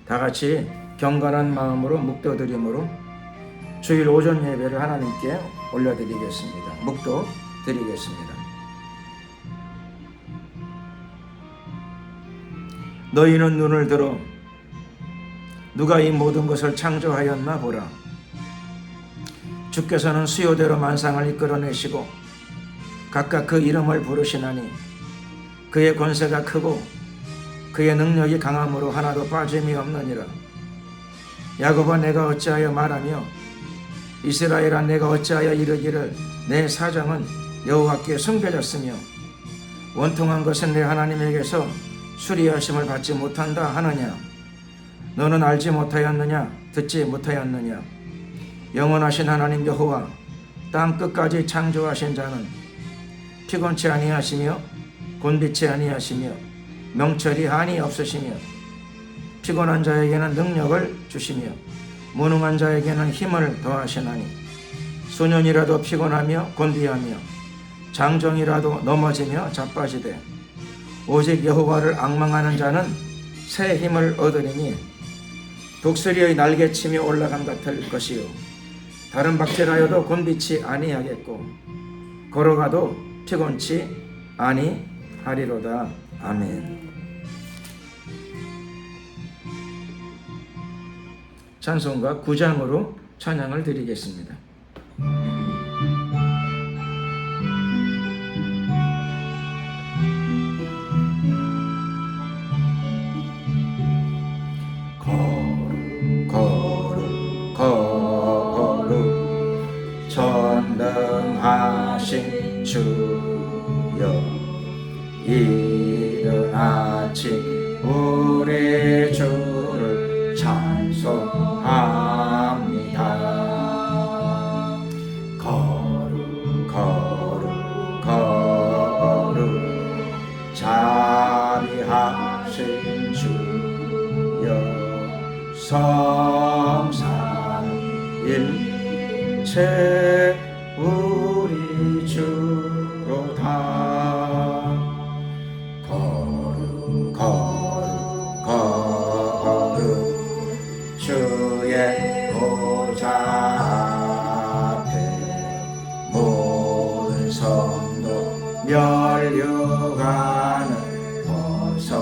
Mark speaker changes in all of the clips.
Speaker 1: 다 같이 경건한 마음으로 묵도드림으로 주일 오전 예배를 하나님께 올려드리겠습니다. 묵도 드리겠습니다. 너희는 눈을 들어 누가 이 모든 것을 창조하였나 보라. 주께서는 수요대로 만상을 이끌어내시고 각각 그 이름을 부르시나니 그의 권세가 크고 그의 능력이 강함으로 하나도 빠짐이 없느니라. 야곱아, 내가 어찌하여 말하며 이스라엘아, 내가 어찌하여 이르기를 내 사정은 여호와께 숨겨졌으며 원통한 것은 내 하나님에게서 수리하심을 받지 못한다 하느냐. 너는 알지 못하였느냐? 듣지 못하였느냐? 영원하신 하나님 여호와, 땅 끝까지 창조하신 자는 피곤치 아니하시며 곤비치 아니하시며 명철이 한이 없으시며 피곤한 자에게는 능력을 주시며 무능한 자에게는 힘을 더하시나니 소년이라도 피곤하며 곤비하며 장정이라도 넘어지며 자빠지되 오직 여호와를 앙망하는 자는 새 힘을 얻으리니 독수리의 날개치며 올라감 같을 것이요 다른 박질하여도 곤비치 아니하겠고 걸어가도 피곤치 아니하리로다. 아멘. 찬송가 9장으로 찬양을 드리겠습니다. 전능하신 주여, 이른 아침 우리 주를 찬송합니다. 거룩 자비하신 주여, 성삼일체 우리 주로다. 거룩 주의 보좌 앞에 모든 성도 멸류관을 벗어드리네.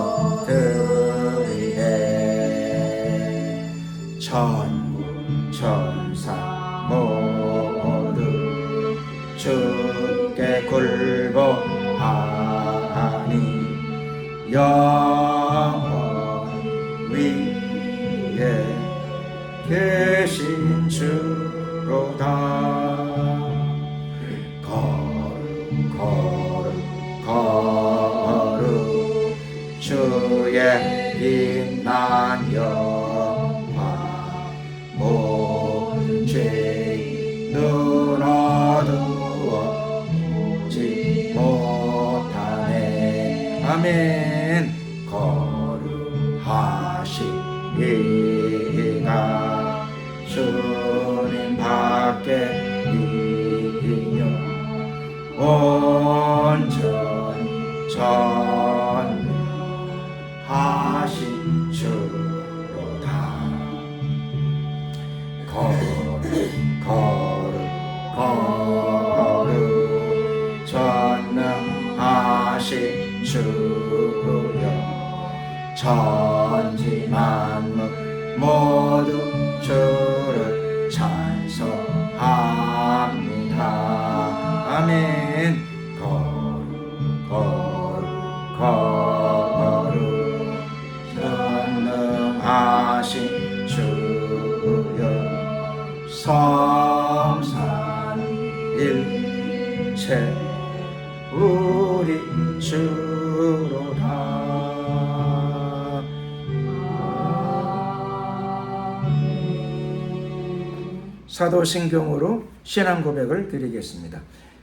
Speaker 1: 천군 천사 모두 주께 굴복하니 영원 위에 계신 주로다. 거룩 주의 빛난 영광 모든 죄 눈 어두워 보지 못하네. 아멘. 거룩하시리가 주님 밖에 이며 온전히 전능하신 주로다. 거룩 전능하신 주여, 천지 만물 모두 주를 찬송합니다. 아멘. 거룩 전능하신 주여, 성삼일체 우리 주로다. 사도신경으로 신앙 고백을 드리겠습니다.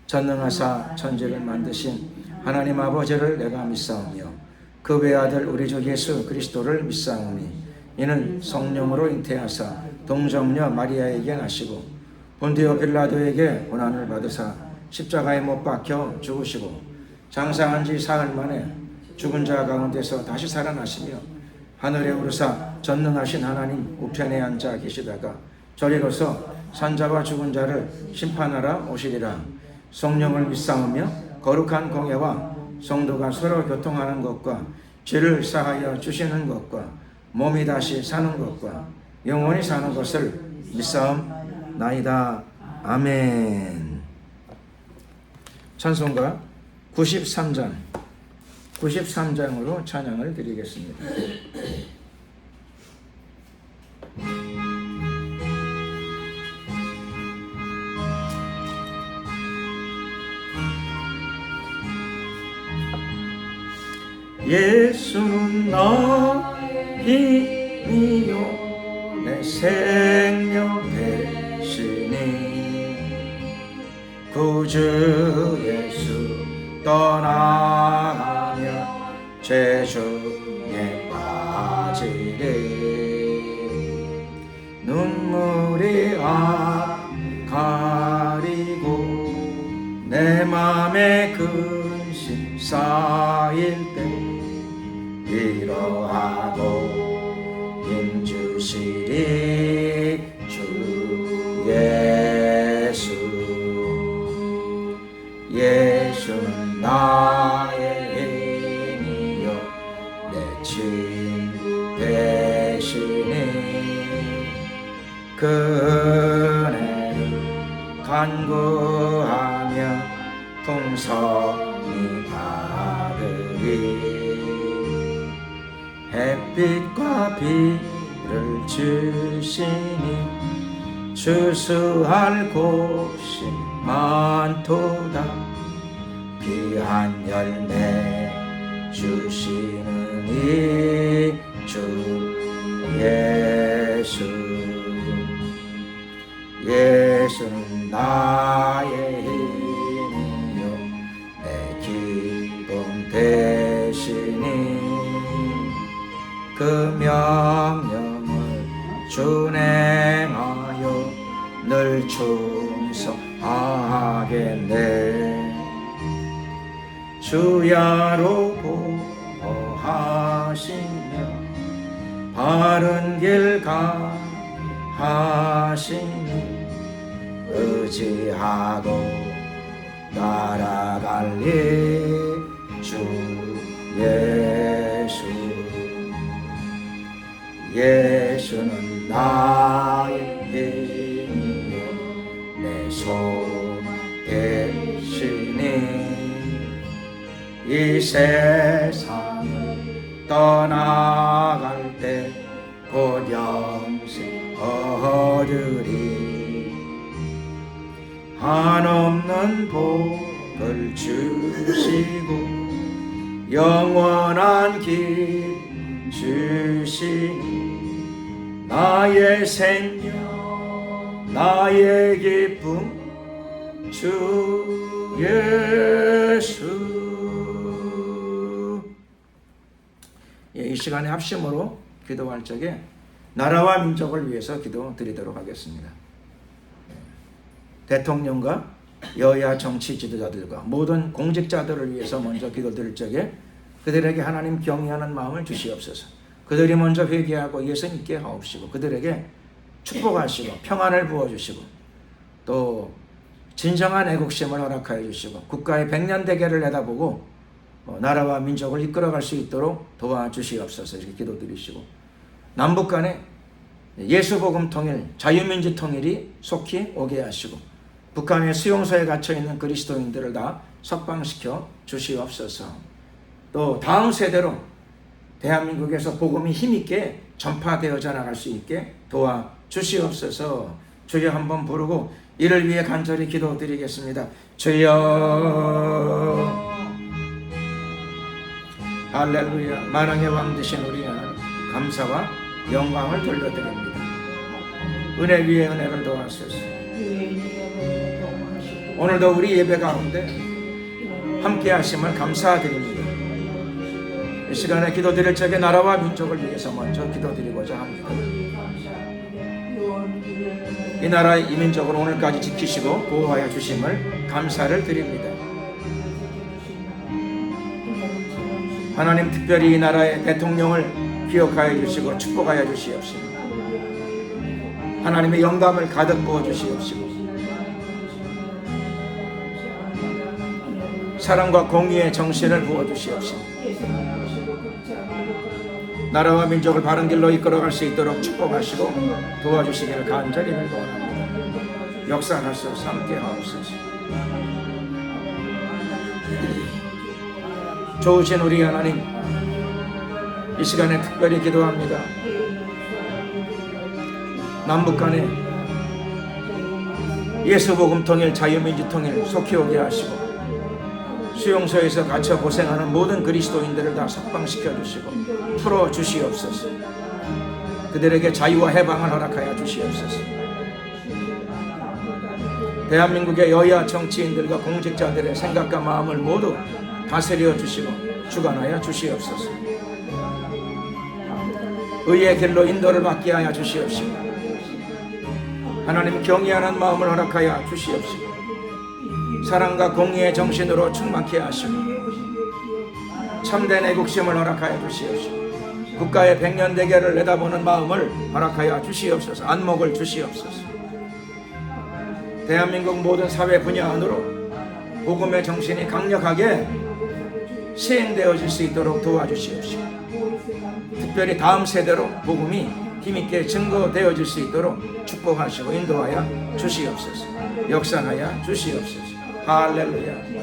Speaker 1: 전능하사 천지를 만드신 하나님 아버지를 내가 믿사오며 그 외아들 우리 주 예수 그리스도를 믿사오니 이는 성령으로 잉태하사 동정녀 마리아에게 나시고 본디오 빌라도에게 고난을 받으사 십자가에 못 박혀 죽으시고 장사한 지 사흘 만에 죽은 자 가운데서 다시 살아나시며 하늘에 오르사 전능하신 하나님 우편에 앉아 계시다가 저리로서 산자와 죽은 자를 심판하러 오시리라. 성령을 믿사오며 거룩한 공예와 성도가 서로 교통하는 것과 죄를 사하여 주시는 것과 몸이 다시 사는 것과 영원히 사는 것을 믿사옵나이다. 아멘. 찬송가 93장으로 찬양을 드리겠습니다. 예수는 나의 힘이요 내 생명 되시니 구주 예수 떠나가며 죄중에 빠지리. 눈물이 가리고 내 맘에 근심 쌓일 때 위로하고 힘주시리 주 예수. 예수는 나의 힘이요 내 친구 되시니 그 은혜를 간구하며 풍성히 받으리. 햇빛과 비를 주시니 추수할 곳이 많도다. 귀한 열매 주시는 이 주 예수. 예수는 나의 힘이요 내 기쁨 되시니 그 명령을 준행하여 늘 충성하겠네. 주야로 보호하시며 바른 길 가하시니 의지하고 따라갈리 주 예수. 예수는 나의 힘이요 내 소망 되시니 이 세상을 떠나갈 때 곧 영생 얻으리. 한없는 복을 주시고 영원한 길 주시니 나의 생명 나의 기쁨 주 예수. 이 시간에 합심으로 기도할 적에 나라와 민족을 위해서 기도 드리도록 하겠습니다. 대통령과 여야 정치 지도자들과 모든 공직자들을 위해서 먼저 기도 드릴 적에 그들에게 하나님 경외하는 마음을 주시옵소서. 그들이 먼저 회개하고 예수 믿게 하옵시고 그들에게 축복하시고 평안을 부어주시고 또 진정한 애국심을 허락하여 주시고 국가의 백년대계를 내다보고 나라와 민족을 이끌어갈 수 있도록 도와주시옵소서. 이렇게 기도드리시고 남북 간에 예수복음 통일, 자유민주 통일이 속히 오게 하시고 북한의 수용소에 갇혀있는 그리스도인들을 다 석방시켜 주시옵소서. 또 다음 세대로 대한민국에서 복음이 힘있게 전파되어져 나갈 수 있게 도와주시옵소서. 주여 한번 부르고 이를 위해 간절히 기도드리겠습니다. 주여. 할렐루야. 만왕의 왕 되신 우리 하나님 감사와 영광을 돌려드립니다. 은혜 위에 은혜를 더하소서. 오늘도 우리 예배 가운데 함께 하심을 감사드립니다. 이 시간에 기도드릴 적에 나라와 민족을 위해서 먼저 기도드리고자 합니다. 이 나라 이 민족을 오늘까지 지키시고 보호하여 주심을 감사를 드립니다. 하나님 특별히 이 나라의 대통령을 기억하여 주시고 축복하여 주시옵시고 하나님의 영감을 가득 부어 주시옵시고 사랑과 공의의 정신을 부어 주시옵시고 나라와 민족을 바른 길로 이끌어갈 수 있도록 축복하시고 도와주시기를 간절히 원합니다. 역사하소서. 함께 하옵소서. 좋으신 우리 하나님, 이 시간에 특별히 기도합니다. 남북 간에 예수복음 통일, 자유민주 통일 속히 오게 하시고 수용소에서 갇혀 고생하는 모든 그리스도인들을 다 석방시켜 주시고 풀어 주시옵소서. 그들에게 자유와 해방을 허락하여 주시옵소서. 대한민국의 여야 정치인들과 공직자들의 생각과 마음을 모두 다스려 주시고 주관하여 주시옵소서. 의의 길로 인도를 받게 하여 주시옵시고 하나님 경외하는 마음을 허락하여 주시옵시고 사랑과 공의의 정신으로 충만케 하시고 참된 애국심을 허락하여 주시옵시고 국가의 백년대계를 내다보는 마음을 허락하여 주시옵소서. 안목을 주시옵소서. 대한민국 모든 사회 분야 안으로 복음의 정신이 강력하게 시행되어질 수 있도록 도와주시옵시고 특별히 다음 세대로 복음이 힘있게 증거되어질 수 있도록 축복하시고 인도하여 주시옵소서. 역사하여 주시옵소서. 할렐루야.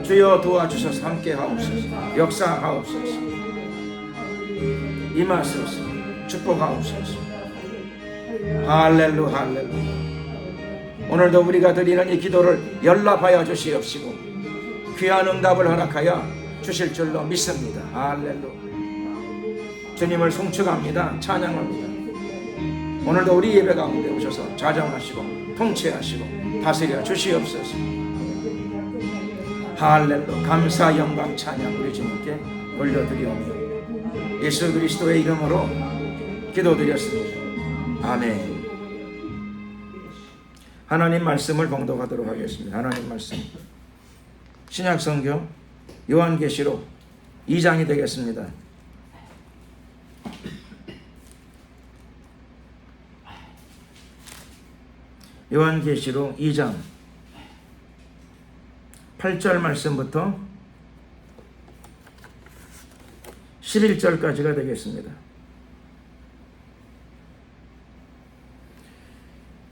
Speaker 1: 주여 도와주셔서 함께 하옵소서. 역사하옵소서. 임하소서. 축복하옵소서. 할렐루야. 할렐루야. 오늘도 우리가 드리는 이 기도를 연락하여 주시옵시고 귀한 응답을 허락하여 주실 줄로 믿습니다. 할렐루야. 주님을 송축합니다. 찬양합니다. 오늘도 우리 예배 가운데 오셔서 좌정하시고 통치하시고 다스려 주시옵소서. 할렐루야. 감사 영광 찬양 우리 주님께 올려드리오며 예수 그리스도의 이름으로 기도드렸습니다. 아멘. 하나님 말씀을 봉독하도록 하겠습니다. 하나님 말씀 신약성경 요한계시록 2장이 되겠습니다. 요한계시록 2장 8절 말씀부터 11절까지가 되겠습니다.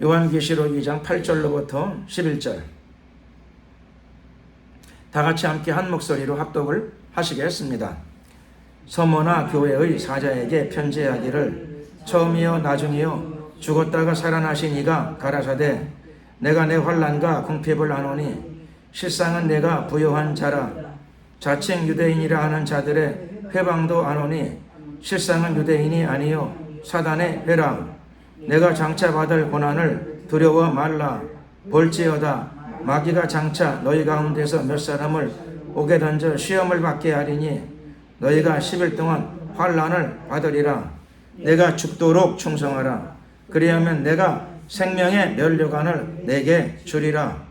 Speaker 1: 요한계시록 2장 8절로부터 11절 다같이 함께 한 목소리로 합독을 하시겠습니다. 서머나 교회의 사자에게 편지하기를 처음이요 나중이요 죽었다가 살아나신 이가 가라사대 내가 내 환난과 궁핍을 아노니 실상은 내가 부요한 자라 자칭 유대인이라 하는 자들의 회방도 아노니 실상은 유대인이 아니요 사단의 회라 내가 장차 받을 고난을 두려워 말라 볼지어다 마귀가 장차 너희 가운데서 몇 사람을 옥에 던져 시험을 받게 하리니 너희가 10일 동안 환난을 받으리라 내가 죽도록 충성하라 그리하면 내가 생명의 면류관을 내게 주리라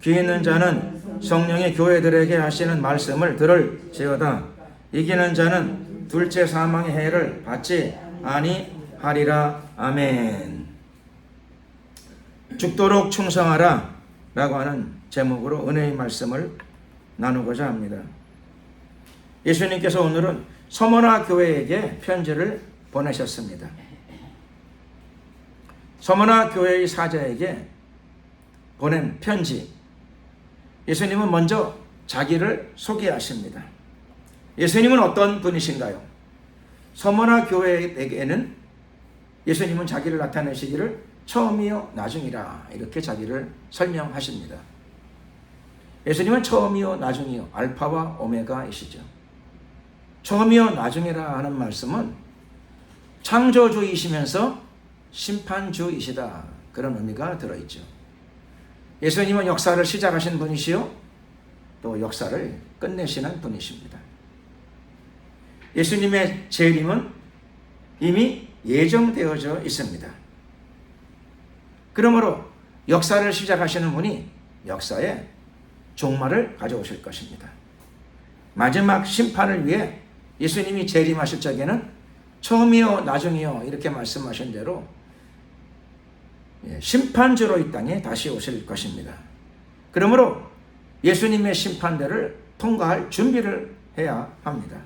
Speaker 1: 귀 있는 자는 성령의 교회들에게 하시는 말씀을 들을지어다 이기는 자는 둘째 사망의 해를 받지 아니하리라. 아멘. 죽도록 충성하라 라고 하는 제목으로 은혜의 말씀을 나누고자 합니다. 예수님께서 오늘은 서머나 교회에게 편지를 보내셨습니다. 서머나 교회의 사자에게 보낸 편지. 예수님은 먼저 자기를 소개하십니다. 예수님은 어떤 분이신가요? 서머나 교회에게는 예수님은 자기를 나타내시기를 처음이요 나중이라 이렇게 자기를 설명하십니다. 예수님은 처음이요 나중이요 알파와 오메가이시죠. 처음이요 나중이라 하는 말씀은 창조주이시면서 심판주이시다 그런 의미가 들어있죠. 예수님은 역사를 시작하신 분이시요 또 역사를 끝내시는 분이십니다. 예수님의 재림은 이미 예정되어져 있습니다. 그러므로 역사를 시작하시는 분이 역사에 종말을 가져오실 것입니다. 마지막 심판을 위해 예수님이 재림하실 적에는 처음이요 나중이요 이렇게 말씀하신 대로 심판주로 이 땅에 다시 오실 것입니다. 그러므로 예수님의 심판대를 통과할 준비를 해야 합니다.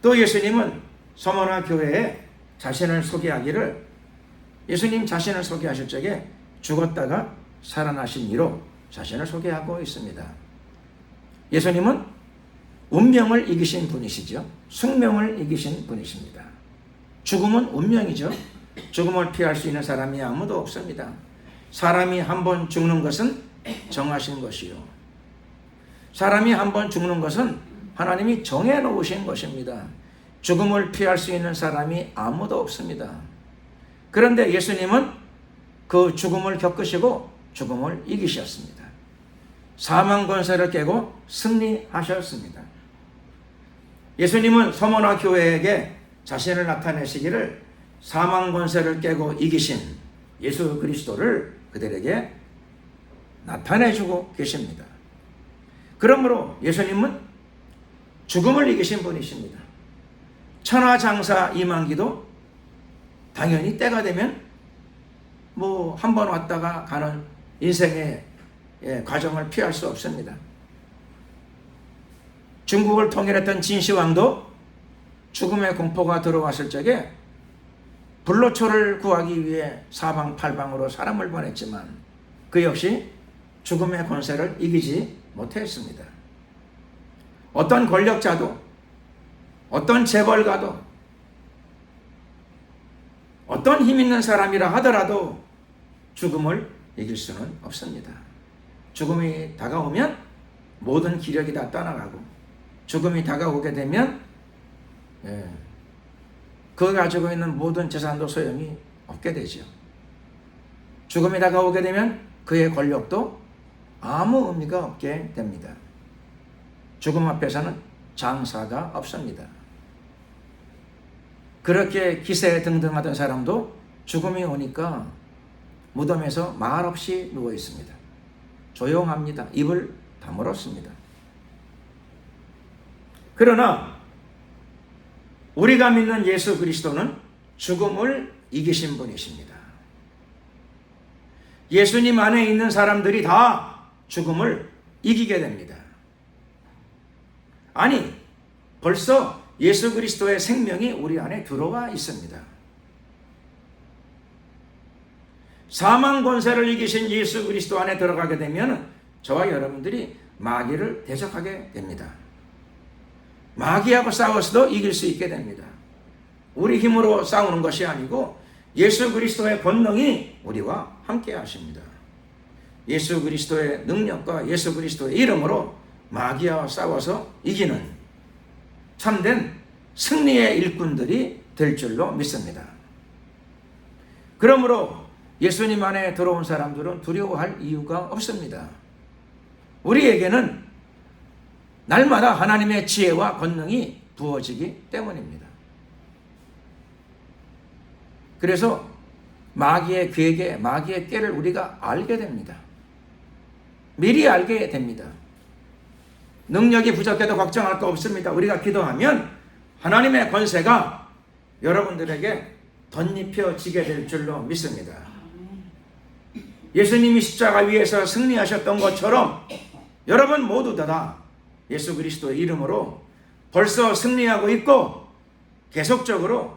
Speaker 1: 또 예수님은 서머나 교회에 자신을 소개하기를, 예수님 자신을 소개하실 적에 죽었다가 살아나신 이로 자신을 소개하고 있습니다. 예수님은 운명을 이기신 분이시죠. 숙명을 이기신 분이십니다. 죽음은 운명이죠. 죽음을 피할 수 있는 사람이 아무도 없습니다. 사람이 한 번 죽는 것은 정하신 것이요, 사람이 한 번 죽는 것은 하나님이 정해놓으신 것입니다. 죽음을 피할 수 있는 사람이 아무도 없습니다. 그런데 예수님은 그 죽음을 겪으시고 죽음을 이기셨습니다. 사망 권세를 깨고 승리하셨습니다. 예수님은 서머나 교회에게 자신을 나타내시기를 사망 권세를 깨고 이기신 예수 그리스도를 그들에게 나타내주고 계십니다. 그러므로 예수님은 죽음을 이기신 분이십니다. 천하장사 이만기도 당연히 때가 되면 뭐 한 번 왔다가 가는 인생의 과정을 피할 수 없습니다. 중국을 통일했던 진시황도 죽음의 공포가 들어왔을 적에 불로초를 구하기 위해 사방팔방으로 사람을 보냈지만 그 역시 죽음의 권세를 이기지 못했습니다. 어떤 권력자도, 어떤 재벌가도, 어떤 힘 있는 사람이라 하더라도 죽음을 이길 수는 없습니다. 죽음이 다가오면 모든 기력이 다 떠나가고, 죽음이 다가오게 되면 그 가지고 있는 모든 재산도 소용이 없게 되죠. 죽음이 다가오게 되면 그의 권력도 아무 의미가 없게 됩니다. 죽음 앞에서는 장사가 없습니다. 그렇게 기세등등하던 사람도 죽음이 오니까 무덤에서 말없이 누워 있습니다. 조용합니다. 입을 다물었습니다. 그러나 우리가 믿는 예수 그리스도는 죽음을 이기신 분이십니다. 예수님 안에 있는 사람들이 다 죽음을 이기게 됩니다. 아니, 벌써 예수 그리스도의 생명이 우리 안에 들어와 있습니다. 사망 권세를 이기신 예수 그리스도 안에 들어가게 되면 저와 여러분들이 마귀를 대적하게 됩니다. 마귀하고 싸워서도 이길 수 있게 됩니다. 우리 힘으로 싸우는 것이 아니고 예수 그리스도의 권능이 우리와 함께 하십니다. 예수 그리스도의 능력과 예수 그리스도의 이름으로 마귀와 싸워서 이기는 참된 승리의 일꾼들이 될 줄로 믿습니다. 그러므로 예수님 안에 들어온 사람들은 두려워할 이유가 없습니다. 우리에게는 날마다 하나님의 지혜와 권능이 부어지기 때문입니다. 그래서 마귀의 계획에, 마귀의 꾀를 우리가 알게 됩니다. 미리 알게 됩니다. 능력이 부족해도 걱정할 거 없습니다. 우리가 기도하면 하나님의 권세가 여러분들에게 덧입혀지게 될 줄로 믿습니다. 예수님이 십자가 위에서 승리하셨던 것처럼 여러분 모두 다 예수 그리스도의 이름으로 벌써 승리하고 있고 계속적으로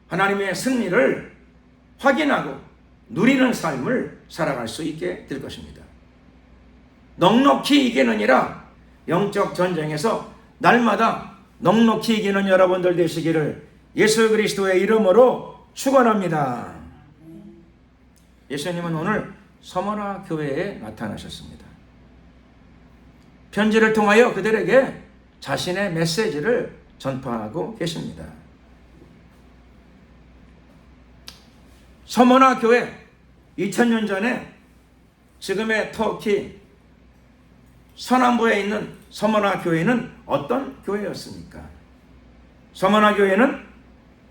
Speaker 1: 하나님의 승리를 확인하고 누리는 삶을 살아갈 수 있게 될 것입니다. 넉넉히 이기느니라 영적 전쟁에서 날마다 넉넉히 이기는 여러분들 되시기를 예수 그리스도의 이름으로 축원합니다. 예수님은 오늘 서머나 교회에 나타나셨습니다. 편지를 통하여 그들에게 자신의 메시지를 전파하고 계십니다. 서머나 교회, 2000년 전에 지금의 터키 서남부에 있는 서머나 교회는 어떤 교회였습니까? 서머나 교회는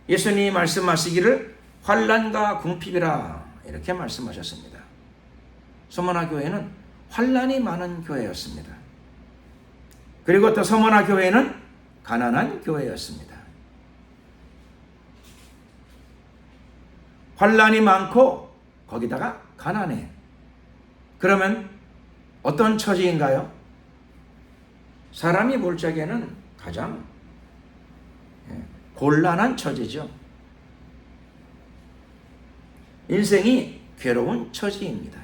Speaker 1: 예수님이 말씀하시기를 환난과 궁핍이라 이렇게 말씀하셨습니다. 서머나 교회는 환난이 많은 교회였습니다. 그리고 또 서머나 교회는 가난한 교회였습니다. 환란이 많고 거기다가 가난해. 그러면 어떤 처지인가요? 사람이 볼 적에는 가장 곤란한 처지죠. 인생이 괴로운 처지입니다.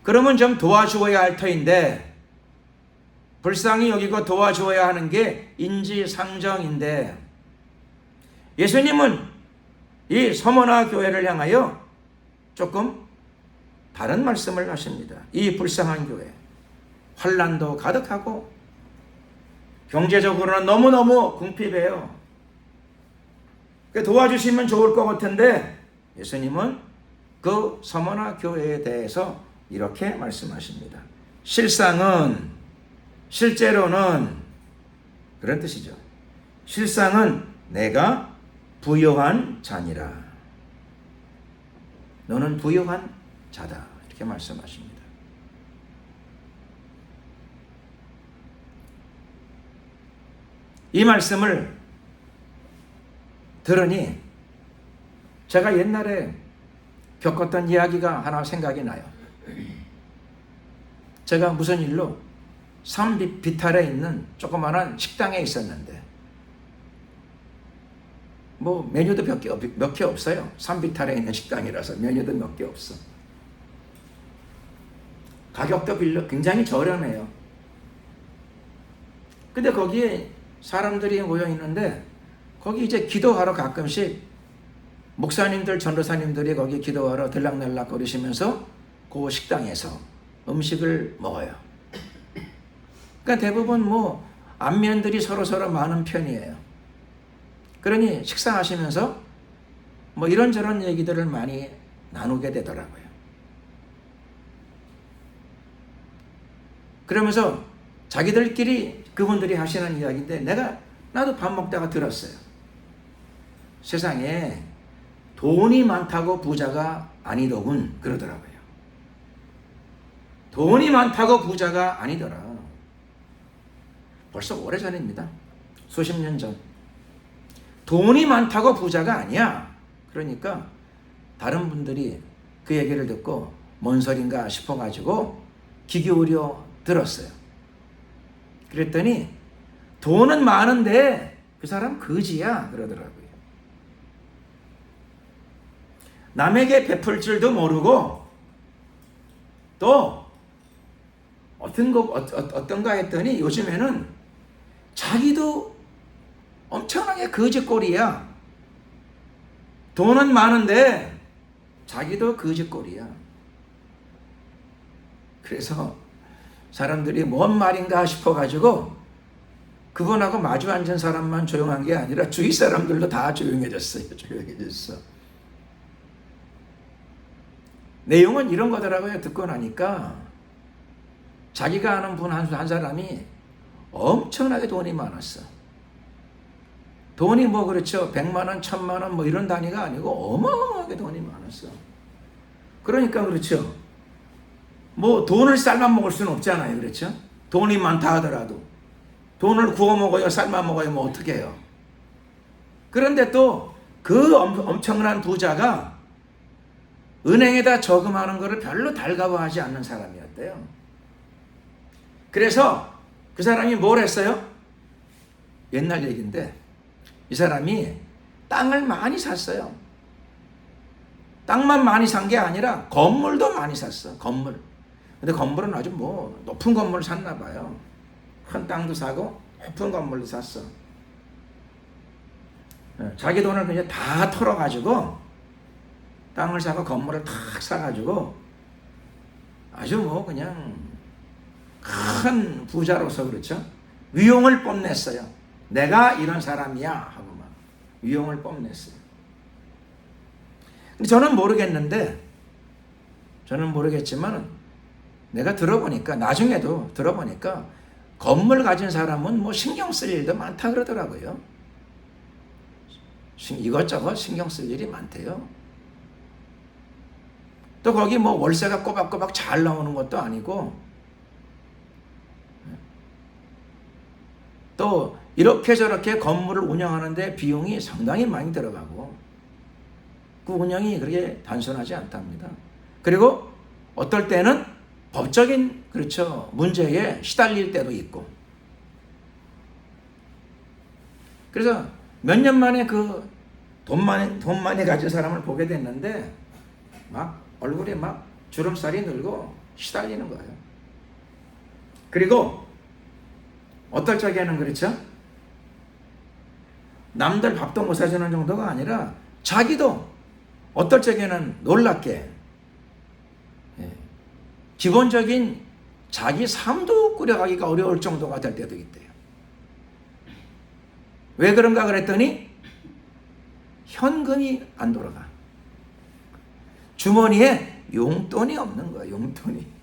Speaker 1: 그러면 좀 도와주어야 할 터인데, 불쌍히 여기고 도와주어야 하는 게 인지상정인데, 예수님은 이 서머나 교회를 향하여 조금 다른 말씀을 하십니다. 이 불쌍한 교회, 환난도 가득하고 경제적으로는 너무너무 궁핍해요. 도와주시면 좋을 것 같은데 예수님은 그 서머나 교회에 대해서 이렇게 말씀하십니다. 실제로는 그런 뜻이죠. 실상은 내가 부요한 자니라. 너는 부요한 자다. 이렇게 말씀하십니다. 이 말씀을 들으니 제가 옛날에 겪었던 이야기가 하나 생각이 나요. 제가 무슨 일로 산 비탈에 있는 조그마한 식당에 있었는데, 뭐 메뉴도 몇 개 없어요. 산 비탈에 있는 식당이라서 메뉴도 몇 개 없어. 가격도 굉장히 저렴해요. 근데 거기에 사람들이 모여 있는데, 거기 이제 기도하러 가끔씩 목사님들, 전도사님들이 거기 기도하러 들락날락 거리시면서 그 식당에서 음식을 먹어요. 그러니까 대부분 뭐 안면들이 서로 많은 편이에요. 그러니 식사하시면서 뭐 이런저런 얘기들을 많이 나누게 되더라고요. 그러면서 자기들끼리 그분들이 하시는 이야기인데 나도 밥 먹다가 들었어요. 세상에 돈이 많다고 부자가 아니더군 그러더라고요. 돈이 많다고 부자가 아니더라. 벌써 오래전입니다. 수십 년 전. 돈이 많다고 부자가 아니야. 그러니까 다른 분들이 그 얘기를 듣고 뭔 소린가 싶어가지고 귀 기울여 들었어요. 그랬더니 돈은 많은데 그 사람 거지야 그러더라고요. 남에게 베풀 줄도 모르고 또 어떤가 했더니 요즘에는 자기도 엄청나게 거지꼴이야. 돈은 많은데 자기도 거지꼴이야. 그래서 사람들이 뭔 말인가 싶어가지고 그분하고 마주 앉은 사람만 조용한 게 아니라 주위 사람들도 다 조용해졌어요. 조용해졌어. 내용은 이런 거더라고요. 듣고 나니까 자기가 아는 분 한 사람이 엄청나게 돈이 많았어. 돈이 뭐 그렇죠. 100만 원, 1000만 원 뭐 이런 단위가 아니고 어마어마하게 돈이 많았어. 그러니까 그렇죠. 뭐 돈을 삶아 먹을 수는 없잖아요. 그렇죠. 돈이 많다 하더라도 돈을 구워 먹어요, 삶아 먹어요, 뭐 어떻게 해요. 그런데 또 그 엄청난 부자가 은행에다 저금하는 것을 별로 달가워하지 않는 사람이었대요. 그래서 그 사람이 뭘 했어요? 옛날 얘기인데 이 사람이 땅을 많이 샀어요. 땅만 많이 산 게 아니라 건물도 많이 샀어. 건물. 근데 건물은 아주 뭐 높은 건물을 샀나 봐요. 큰 땅도 사고 높은 건물도 샀어. 자기 돈을 그냥 다 털어가지고 땅을 사고 건물을 탁 사가지고 아주 뭐 그냥 큰 부자로서 그렇죠. 위용을 뽐냈어요. 내가 이런 사람이야 하고 막 위용을 뽐냈어요. 근데 저는 모르겠지만 내가 나중에도 들어보니까 건물 가진 사람은 뭐 신경 쓸 일도 많다 그러더라고요. 이것저것 신경 쓸 일이 많대요. 또 거기 뭐 월세가 꼬박꼬박 잘 나오는 것도 아니고 또 이렇게 저렇게 건물을 운영하는데 비용이 상당히 많이 들어가고 그 운영이 그렇게 단순하지 않답니다. 그리고 어떨 때는 법적인 그렇죠 문제에 시달릴 때도 있고 그래서 몇 년 만에 그 돈 많이 가진 사람을 보게 됐는데 막 얼굴에 막 주름살이 늘고 시달리는 거예요. 그리고 어떨 적에는 그렇죠 남들 밥도 못 사주는 정도가 아니라 자기도 어떨 적에는 놀랍게 기본적인 자기 삶도 꾸려가기가 어려울 정도가 될 때도 있대요. 왜 그런가 그랬더니 현금이 안 돌아가. 주머니에 용돈이 없는 거야. 용돈이.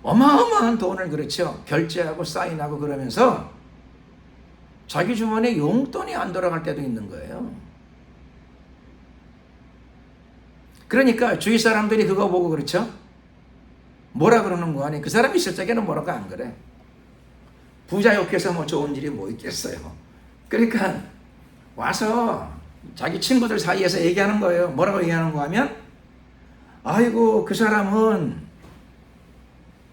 Speaker 1: 어마어마한 돈을 그렇죠 결제하고 사인하고 그러면서 자기 주머니에 용돈이 안 돌아갈 때도 있는 거예요. 그러니까 주위 사람들이 그거 보고 그렇죠 뭐라 그러는 거 아니 그 사람이 있을 적에는 뭐라고 안 그래. 부자 욕해서 뭐 좋은 일이 뭐 있겠어요. 그러니까 와서 자기 친구들 사이에서 얘기하는 거예요. 뭐라고 얘기하는 거 하면 아이고 그 사람은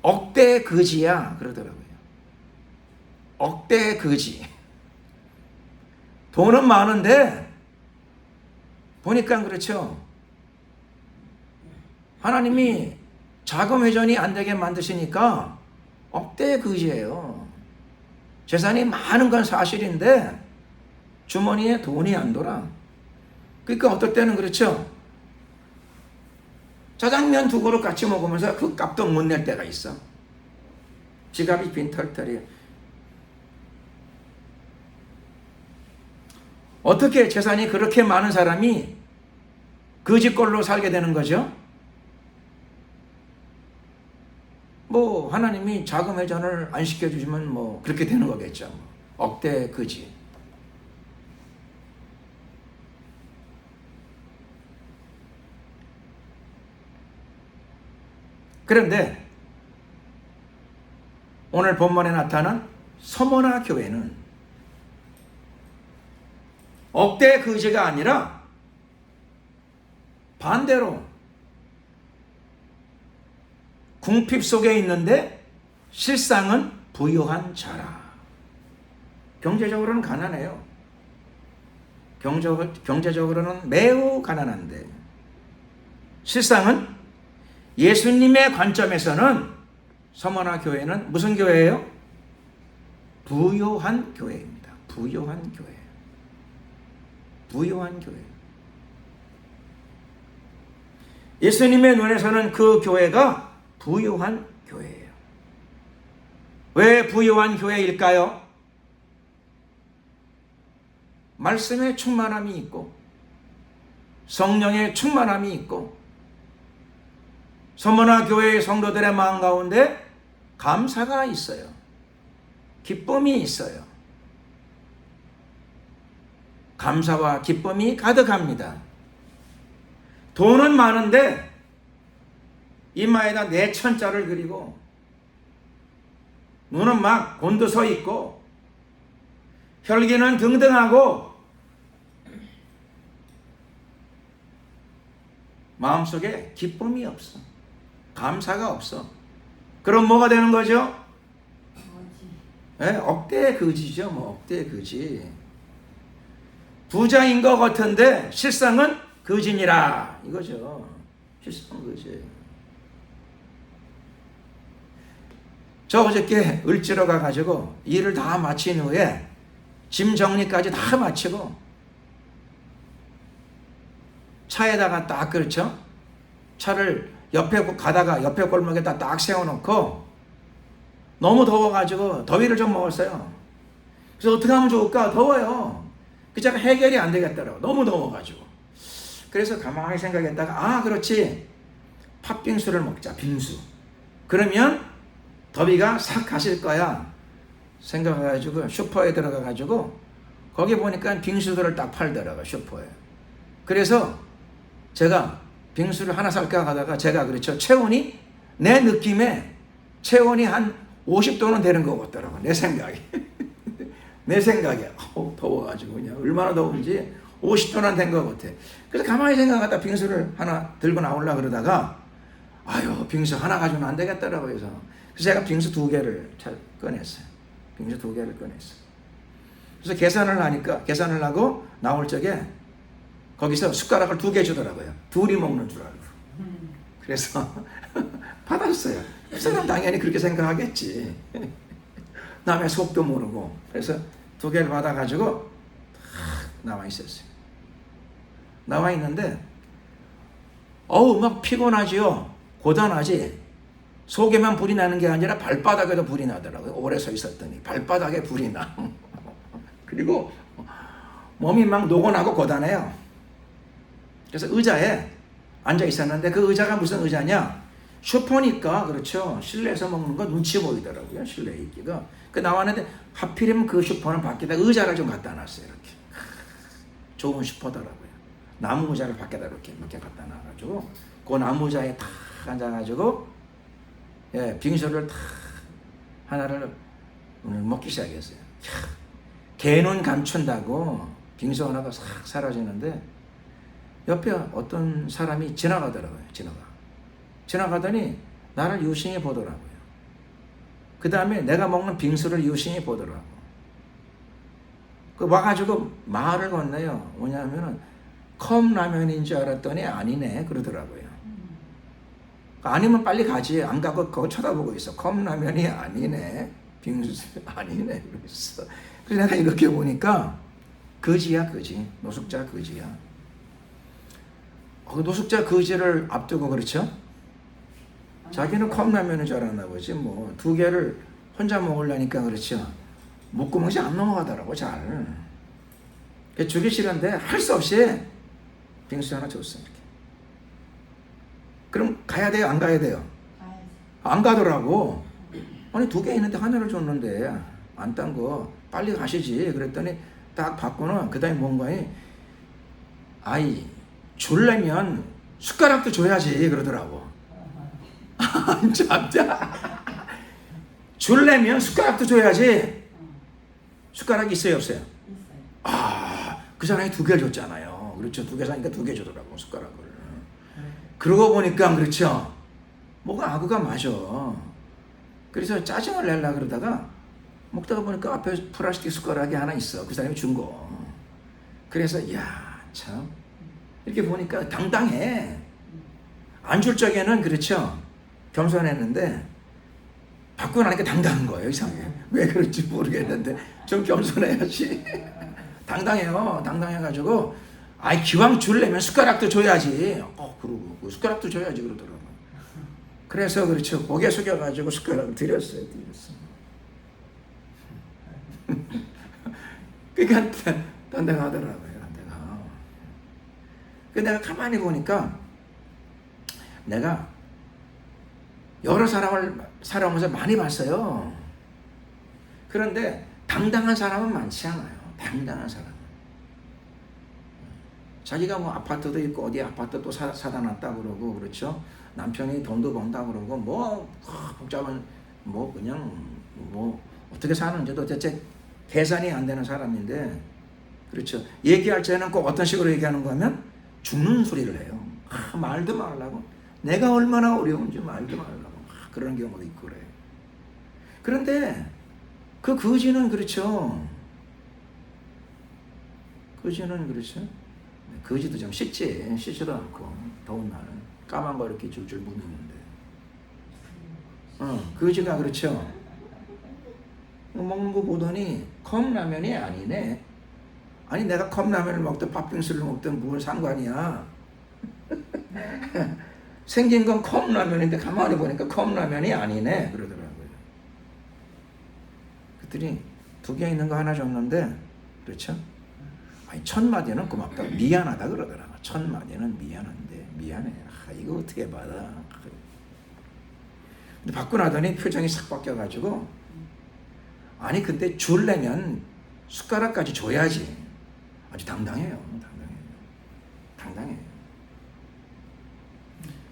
Speaker 1: 억대 거지야 그러더라고요. 억대 거지. 돈은 많은데 보니까 그렇죠 하나님이 자금 회전이 안 되게 만드시니까 억대 거지예요. 재산이 많은 건 사실인데 주머니에 돈이 안 돌아. 그러니까 어떨 때는 그렇죠 짜장면 두 그릇 같이 먹으면서 그 값도 못 낼 때가 있어. 지갑이 빈털털이에요. 어떻게 재산이 그렇게 많은 사람이 거지꼴로 살게 되는 거죠? 뭐 하나님이 자금 회전을 안 시켜주시면 뭐 그렇게 되는 거겠죠. 억대 거지. 그런데 오늘 본문에 나타난 서머나 교회는 억대 거지가 아니라 반대로 궁핍 속에 있는데 실상은 부유한 자라. 경제적으로는 가난해요. 경제적으로는 매우 가난한데 실상은 예수님의 관점에서는 서머나 교회는 무슨 교회예요? 부유한 교회입니다. 부유한 교회. 부유한 교회. 예수님의 눈에서는 그 교회가 부유한 교회예요. 왜 부유한 교회일까요? 말씀의 충만함이 있고 성령의 충만함이 있고 서머나 교회의 성도들의 마음 가운데 감사가 있어요. 기쁨이 있어요. 감사와 기쁨이 가득합니다. 돈은 많은데 이마에다 내천자를 그리고 눈은 막 곤두서 있고 혈기는 등등하고 마음속에 기쁨이 없어. 감사가 없어. 그럼 뭐가 되는 거죠? 네, 억대 거지죠. 뭐 억대 거지. 부자인 것 같은데 실상은 거지니라 이거죠. 실상은 거지. 저 어저께 을지로 가가지고 일을 다 마친 후에 짐 정리까지 다 마치고 차에다가 딱 그렇죠. 차를 옆에 가다가 옆에 골목에다 딱 세워놓고 너무 더워가지고 더위를 좀 먹었어요. 그래서 어떻게 하면 좋을까? 더워요. 그 제가 해결이 안 되겠더라고. 너무 더워가지고. 그래서 가만히 생각했다가 그렇지. 팥빙수를 먹자. 빙수. 그러면 더위가 싹 가실 거야. 생각해가지고 슈퍼에 들어가가지고 거기 보니까 빙수들을 딱 팔더라고. 슈퍼에. 그래서 제가 빙수를 하나 살까 하다가 제가 그렇죠. 체온이 내 느낌에 체온이 한 50도는 되는 것 같더라고, 내 생각에. 내 생각에. 더워가지고 그냥 얼마나 더운지 50도는 된 것 같아. 그래서 가만히 생각하다 빙수를 하나 들고 나오려고 그러다가 아유, 빙수 하나 가지고는 안 되겠더라고요. 그래서 제가 빙수 2개를 꺼냈어요. 빙수 2개를 꺼냈어요. 그래서 계산을 하고 나올 적에 거기서 숟가락을 2개 주더라고요. 둘이 먹는 줄 알고. 그래서 받았어요. 그 사람 당연히 그렇게 생각하겠지. 남의 속도 모르고. 그래서 2개를 받아가지고 나와 있었어요. 나와 있는데 막 피곤하지요. 고단하지. 속에만 불이 나는 게 아니라 발바닥에도 불이 나더라고요. 오래 서 있었더니 발바닥에 불이 나. 그리고 몸이 막 노곤하고 고단해요. 그래서 의자에 앉아 있었는데 그 의자가 무슨 의자냐? 슈퍼니까 그렇죠. 실내에서 먹는 거 눈치 보이더라고요. 실내에 있기가. 그 나왔는데 하필이면 그 슈퍼는 밖에다 의자를 좀 갖다 놨어요. 이렇게 좋은 슈퍼더라고요. 나무 의자를 밖에다 이렇게 갖다 놔가지고 그 나무 의자에 탁 앉아가지고 빙수를 탁 하나를 먹기 시작했어요. 개는 감춘다고 빙수 하나가 싹 사라지는데 옆에 어떤 사람이 지나가더라고요. 지나가더니 나를 유심히 보더라고요. 그 다음에 내가 먹는 빙수를 유심히 보더라고. 와가지고 말을 건네요. 뭐냐면은 컵라면인 줄 알았더니 아니네 그러더라고요. 아니면 빨리 가지. 안 가고 그거 쳐다보고 있어. 컵라면이 아니네. 빙수 아니네. 그랬어. 그래서 내가 이렇게 보니까 거지야, 거지. 노숙자 거지야. 노숙자 거지를 앞두고 그렇죠? 자기는 컵라면인 줄 알았나 보지. 뭐 2개를 혼자 먹으려니까 그렇죠. 목구멍이 안 넘어가더라고 잘. 주기 싫은데 할 수 없이 빙수 하나 줬어. 이렇게. 그럼 가야 돼요? 안 가야 돼요? 안 가더라고. 아니 2개 있는데 하나를 줬는데 안 딴 거 빨리 가시지. 그랬더니 딱 받고는 그 다음에 뭔가에 아이 줄려면 숟가락도 줘야지 그러더라고. 진짜 줄려면 숟가락도 줘야지. 숟가락이 있어요 없어요? 그 사람이 2개를 줬잖아요. 그렇죠. 2개 사니까 2개 주더라고 숟가락을. 그러고 보니까 그렇죠. 뭐가 아구가 맞아. 그래서 짜증을 내려고 그러다가 먹다가 보니까 앞에 플라스틱 숟가락이 하나 있어. 그 사람이 준 거. 그래서 이야 참 이렇게 보니까 당당해. 안 줄 적에는 그렇죠. 겸손했는데 받고 나니까 당당한 거예요. 이상해. 왜 그런지 모르겠는데 좀 겸손해야지. 당당해요. 당당해가지고 아이 기왕 줄려면 숟가락도 줘야지. 그러고 숟가락도 줘야지 그러더라고. 그래서 그렇죠. 고개 숙여가지고 숟가락을 드렸어요. 그러니까 당당하더라고요. 근데 내가 가만히 보니까 내가 여러 사람을 살아오면서 많이 봤어요. 그런데 당당한 사람은 많지 않아요. 당당한 사람은. 자기가 뭐 아파트도 있고 어디 아파트 또 사다 놨다 그러고 그렇죠. 남편이 돈도 번다 그러고 뭐 복잡한 뭐 그냥 뭐 어떻게 사는지도 대체 계산이 안 되는 사람인데 그렇죠. 얘기할 때는 꼭 어떤 식으로 얘기하는 거 하면 죽는 소리를 해요. 말도 말라고. 내가 얼마나 어려운지 말도 말라고. 그런 경우도 있고 그래요. 그런데 그 거지는 그렇죠. 거지는 그렇죠. 거지도 좀 씻지도 않고 더운 날은 까만 거 이렇게 줄줄 묻는데 거지가 그렇죠. 먹는 거 보더니 컵라면이 아니네. 아니 내가 컵라면을 먹든 팥빙수를 먹든 무슨 상관이야. 생긴 건 컵라면인데 가만히 보니까 컵라면이 아니네 그러더라고요. 그랬더니 2개 있는 거 하나 줬는데 그렇죠? 아니 1000마디는 고맙다 미안하다 그러더라고. 1000마디는 미안한데 미안해. 이거 어떻게 받아. 근데 받고 나더니 표정이 싹 바뀌어가지고 아니 근데 줄려면 숟가락까지 줘야지. 아주 당당해요. 당당해요.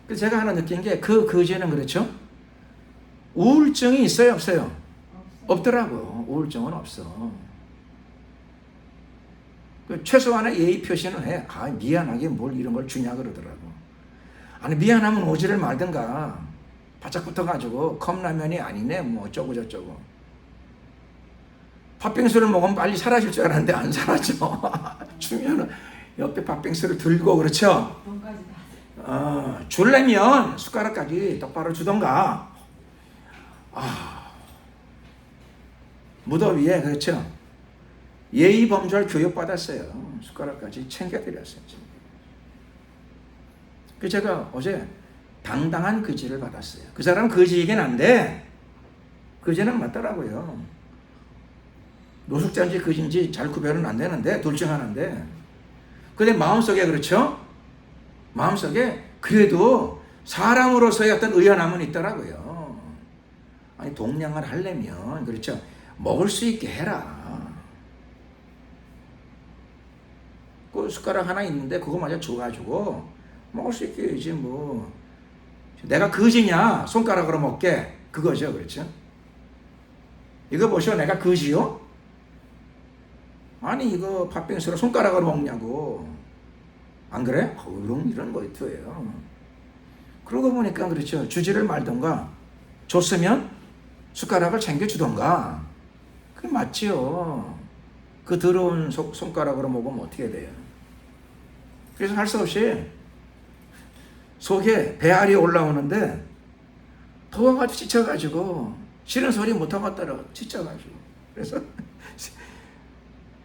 Speaker 1: 그래서 제가 하나 느낀 게 그 거지는 그렇죠. 우울증이 있어요, 없어요? 없더라고. 우울증은 없어. 최소한의 예의 표시는 해. 아, 미안하게 뭘 이런 걸 주냐 그러더라고. 아니, 미안하면 오지를 말든가. 바짝 붙어가지고 컵라면이 아니네 뭐 어쩌고 저쩌고. 팥빙수를 먹으면 빨리 사라질 줄 알았는데 안 사라져. 주면은 옆에 팥빙수를 들고, 그렇죠? 줄려면 숟가락까지 똑바로 주던가. 무더위에, 그렇죠? 예의 범절 교육 받았어요. 숟가락까지 챙겨드렸어요. 그 제가 어제 당당한 거지를 받았어요. 그 사람 거지이긴 한데 거지는 맞더라고요. 노숙자인지 거지인지 잘 구별은 안 되는데 둘 중 하나인데, 근데 마음속에, 그렇죠? 마음속에 그래도 사람으로서의 어떤 의연함은 있더라고요. 아니, 동냥을 하려면, 그렇죠, 먹을 수 있게 해라. 그 숟가락 하나 있는데 그거마저 줘가지고 먹을 수 있게 해야지 뭐. 내가 거지냐 손가락으로 먹게, 그거죠. 그렇죠? 이거 보시오, 내가 거지요? 아니, 이거 팥빙수를 손가락으로 먹냐고. 안 그래? 이런 거예요. 그러고 보니까, 그렇죠, 주지를 말던가 줬으면 숟가락을 챙겨주던가. 그게 맞지요. 그 더러운 손가락으로 먹으면 어떻게 돼요? 그래서 할 수 없이 속에 배알이 올라오는데 더워가지고 지쳐가지고 싫은 소리 못하겠더라고. 지쳐가지고. 그래서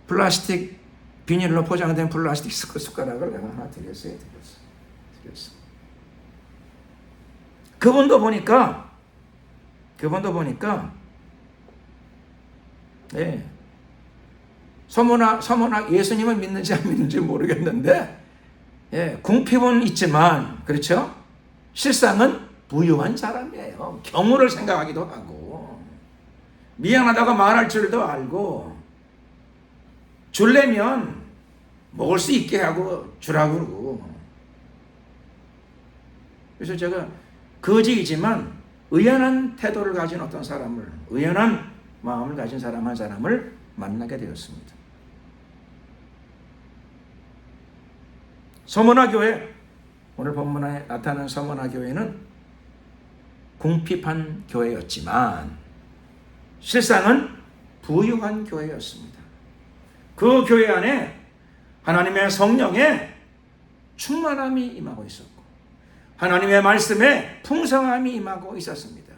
Speaker 1: 플라스틱 비닐로 포장된 플라스틱 숟가락을 내가 하나 드렸어요. 그분도 보니까 예, 서문학 예수님을 믿는지 안 믿는지 모르겠는데, 예, 궁핍은 있지만, 그렇죠? 실상은 부유한 사람이에요. 경우를 생각하기도 하고, 미안하다고 말할 줄도 알고, 줄려면 먹을 수 있게 하고 주라고 그러고. 그래서 제가 거지이지만 의연한 태도를 가진 어떤 사람을, 의연한 마음을 가진 사람 한 사람을 만나게 되었습니다. 서문화 교회, 오늘 본문에 나타난 서문화 교회는 궁핍한 교회였지만 실상은 부유한 교회였습니다. 그 교회 안에 하나님의 성령의 충만함이 임하고 있었고 하나님의 말씀에 풍성함이 임하고 있었습니다.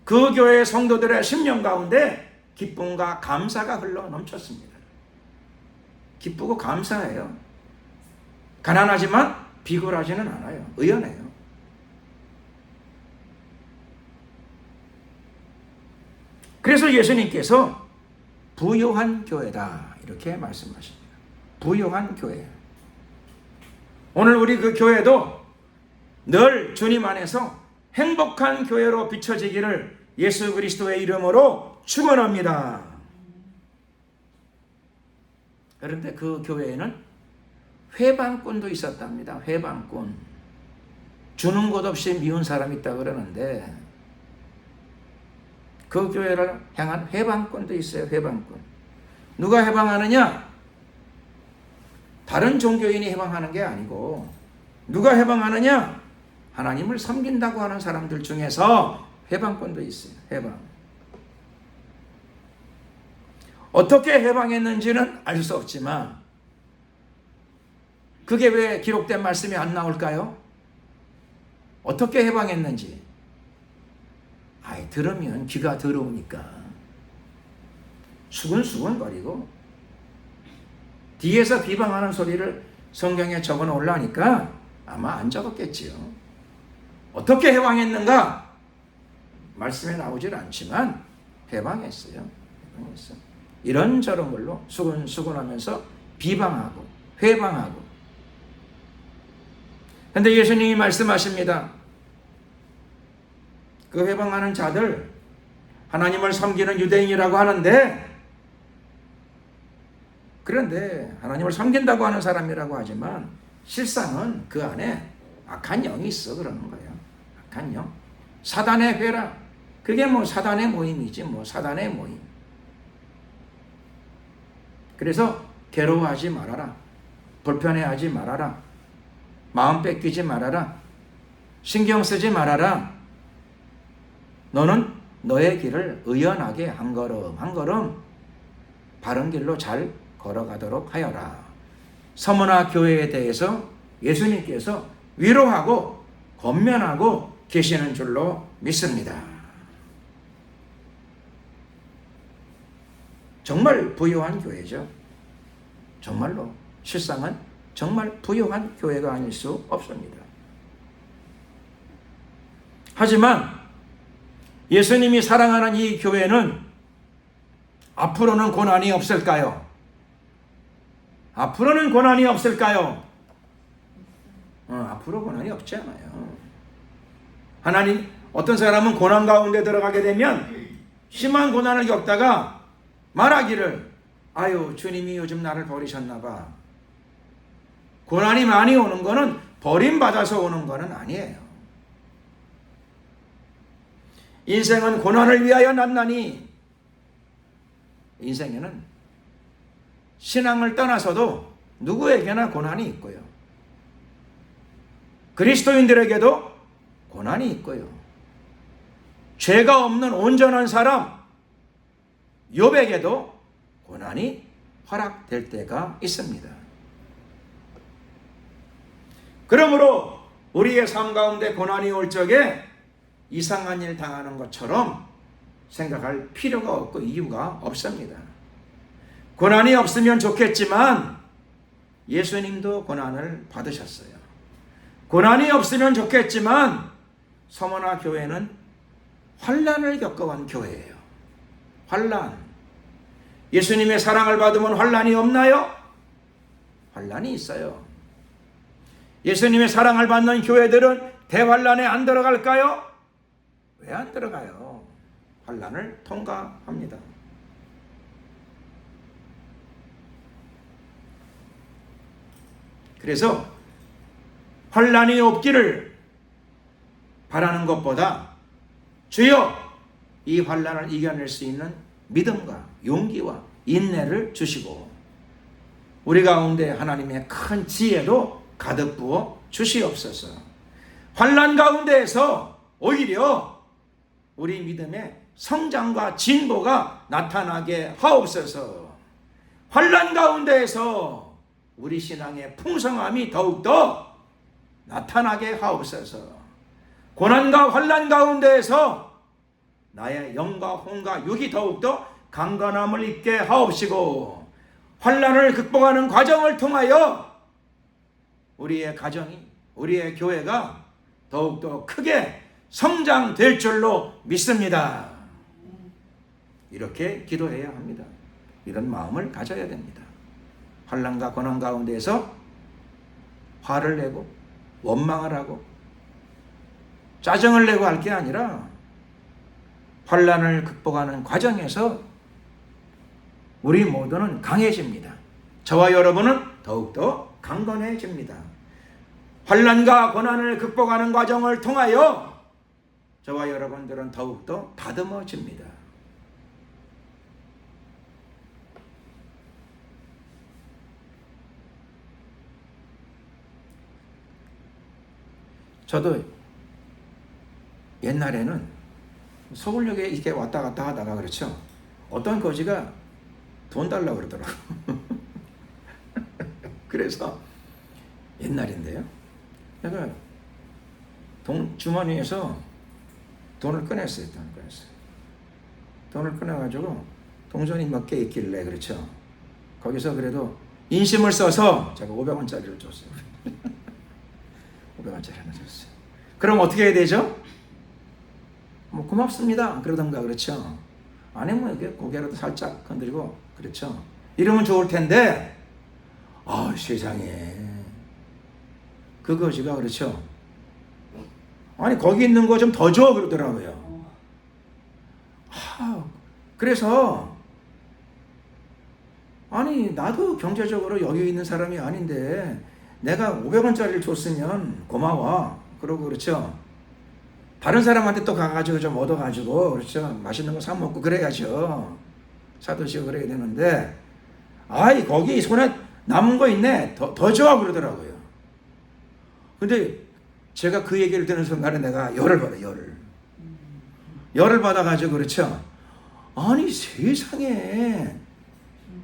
Speaker 1: 그 교회의 성도들의 심령 가운데 기쁨과 감사가 흘러 넘쳤습니다. 기쁘고 감사해요. 가난하지만 비굴하지는 않아요. 의연해요. 그래서 예수님께서 부유한 교회다 이렇게 말씀하십니다. 부유한 교회. 오늘 우리 그 교회도 늘 주님 안에서 행복한 교회로 비춰지기를 예수 그리스도의 이름으로 축원합니다. 그런데 그 교회에는 회방꾼도 있었답니다. 회방꾼. 주는 것 없이 미운 사람이 있다고 그러는데 그 교회를 향한 회방꾼도 있어요. 회방꾼. 누가 회방하느냐? 다른 종교인이 회방하는 게 아니고 누가 회방하느냐? 하나님을 섬긴다고 하는 사람들 중에서 회방꾼도 있어요. 회방. 어떻게 회방했는지는 알 수 없지만 그게 왜 기록된 말씀이 안 나올까요? 어떻게 해방했는지. 들으면 귀가 더러우니까 수근수근거리고 뒤에서 비방하는 소리를 성경에 적어 놓으려니까 아마 안 적었겠지요. 어떻게 해방했는가? 말씀에 나오질 않지만 해방했어요. 이런저런 걸로 수근수근하면서 비방하고 회방하고. 그런데 예수님이 말씀하십니다. 그 회방하는 자들 하나님을 섬기는 유대인이라고 하는데, 그런데 하나님을 섬긴다고 하는 사람이라고 하지만 실상은 그 안에 악한 영이 있어 그러는 거예요. 악한 영. 사단의 회라. 그게 뭐 사단의 모임이지, 뭐 사단의 모임. 그래서 괴로워하지 말아라. 불편해하지 말아라. 마음 뺏기지 말아라. 신경 쓰지 말아라. 너는 너의 길을 의연하게 한 걸음 한 걸음 바른 길로 잘 걸어가도록 하여라. 서머나 교회에 대해서 예수님께서 위로하고 권면하고 계시는 줄로 믿습니다. 정말 부유한 교회죠. 정말로 실상은 정말 부유한 교회가 아닐 수 없습니다. 하지만 예수님이 사랑하는 이 교회는 앞으로는 고난이 없을까요? 앞으로는 고난이 없을까요? 앞으로 고난이 없지 않아요. 하나님, 어떤 사람은 고난 가운데 들어가게 되면 심한 고난을 겪다가 말하기를, 아유, 주님이 요즘 나를 버리셨나 봐. 고난이 많이 오는 거는 버림받아서 오는 거는 아니에요. 인생은 고난을 위하여 났나니, 인생에는 신앙을 떠나서도 누구에게나 고난이 있고요. 그리스도인들에게도 고난이 있고요. 죄가 없는 온전한 사람 욥에게도 고난이 허락될 때가 있습니다. 그러므로 우리의 삶 가운데 고난이 올 적에 이상한 일 당하는 것처럼 생각할 필요가 없고 이유가 없습니다. 고난이 없으면 좋겠지만 예수님도 고난을 받으셨어요. 고난이 없으면 좋겠지만 서머나 교회는 환난을 겪어간 교회예요. 환난. 예수님의 사랑을 받으면 환난이 없나요? 환난이 있어요. 예수님의 사랑을 받는 교회들은 대환난에 안 들어갈까요? 왜 안 들어가요? 환난을 통과합니다. 그래서 환난이 없기를 바라는 것보다 주여 이 환난을 이겨낼 수 있는 믿음과 용기와 인내를 주시고 우리 가운데 하나님의 큰 지혜도 가득 부어 주시옵소서. 환난 가운데에서 오히려 우리 믿음의 성장과 진보가 나타나게 하옵소서. 환난 가운데에서 우리 신앙의 풍성함이 더욱더 나타나게 하옵소서. 고난과 환난 가운데에서 나의 영과 혼과 육이 더욱더 강건함을 입게 하옵시고 환난을 극복하는 과정을 통하여 우리의 가정이, 우리의 교회가 더욱더 크게 성장될 줄로 믿습니다. 이렇게 기도해야 합니다. 이런 마음을 가져야 됩니다. 환난과 고난 가운데에서 화를 내고 원망을 하고 짜증을 내고 할 게 아니라 환난을 극복하는 과정에서 우리 모두는 강해집니다. 저와 여러분은 더욱더 강건해집니다. 환난과 고난을 극복하는 과정을 통하여 저와 여러분들은 더욱더 다듬어집니다. 저도 옛날에는 서울역에 이렇게 왔다 갔다 하다가 그렇죠. 어떤 거지가 돈 달라고 그러더라고. 그래서 옛날인데요. 내가 주머니에서 돈을 꺼냈어요. 돈을 꺼내가지고 동전이 몇 개 있길래 그렇죠. 거기서 그래도 인심을 써서 제가 500원짜리를 줬어요. 500원짜리 하나 줬어요. 그럼 어떻게 해야 되죠? 뭐 고맙습니다 그러던가 그렇죠. 아니면 이렇게 고개라도 살짝 건드리고 그렇죠. 이러면 좋을 텐데 세상에 그 거지가 그렇죠. 아니 거기 있는 거 좀 더 줘 그러더라고요. 그래서 아니 나도 경제적으로 여유 있는 사람이 아닌데 내가 500원짜리를 줬으면 고마워 그러고 그렇죠. 다른 사람한테 또 가가지고 좀 얻어가지고, 그렇죠? 맛있는 거 사 먹고 그래야죠. 사드시고 그래야 되는데, 아이, 거기 손에 남은 거 있네. 더 줘. 그러더라고요. 근데 제가 그 얘기를 듣는 순간에 내가 열을 받아. 열을 받아가지고, 그렇죠? 아니, 세상에.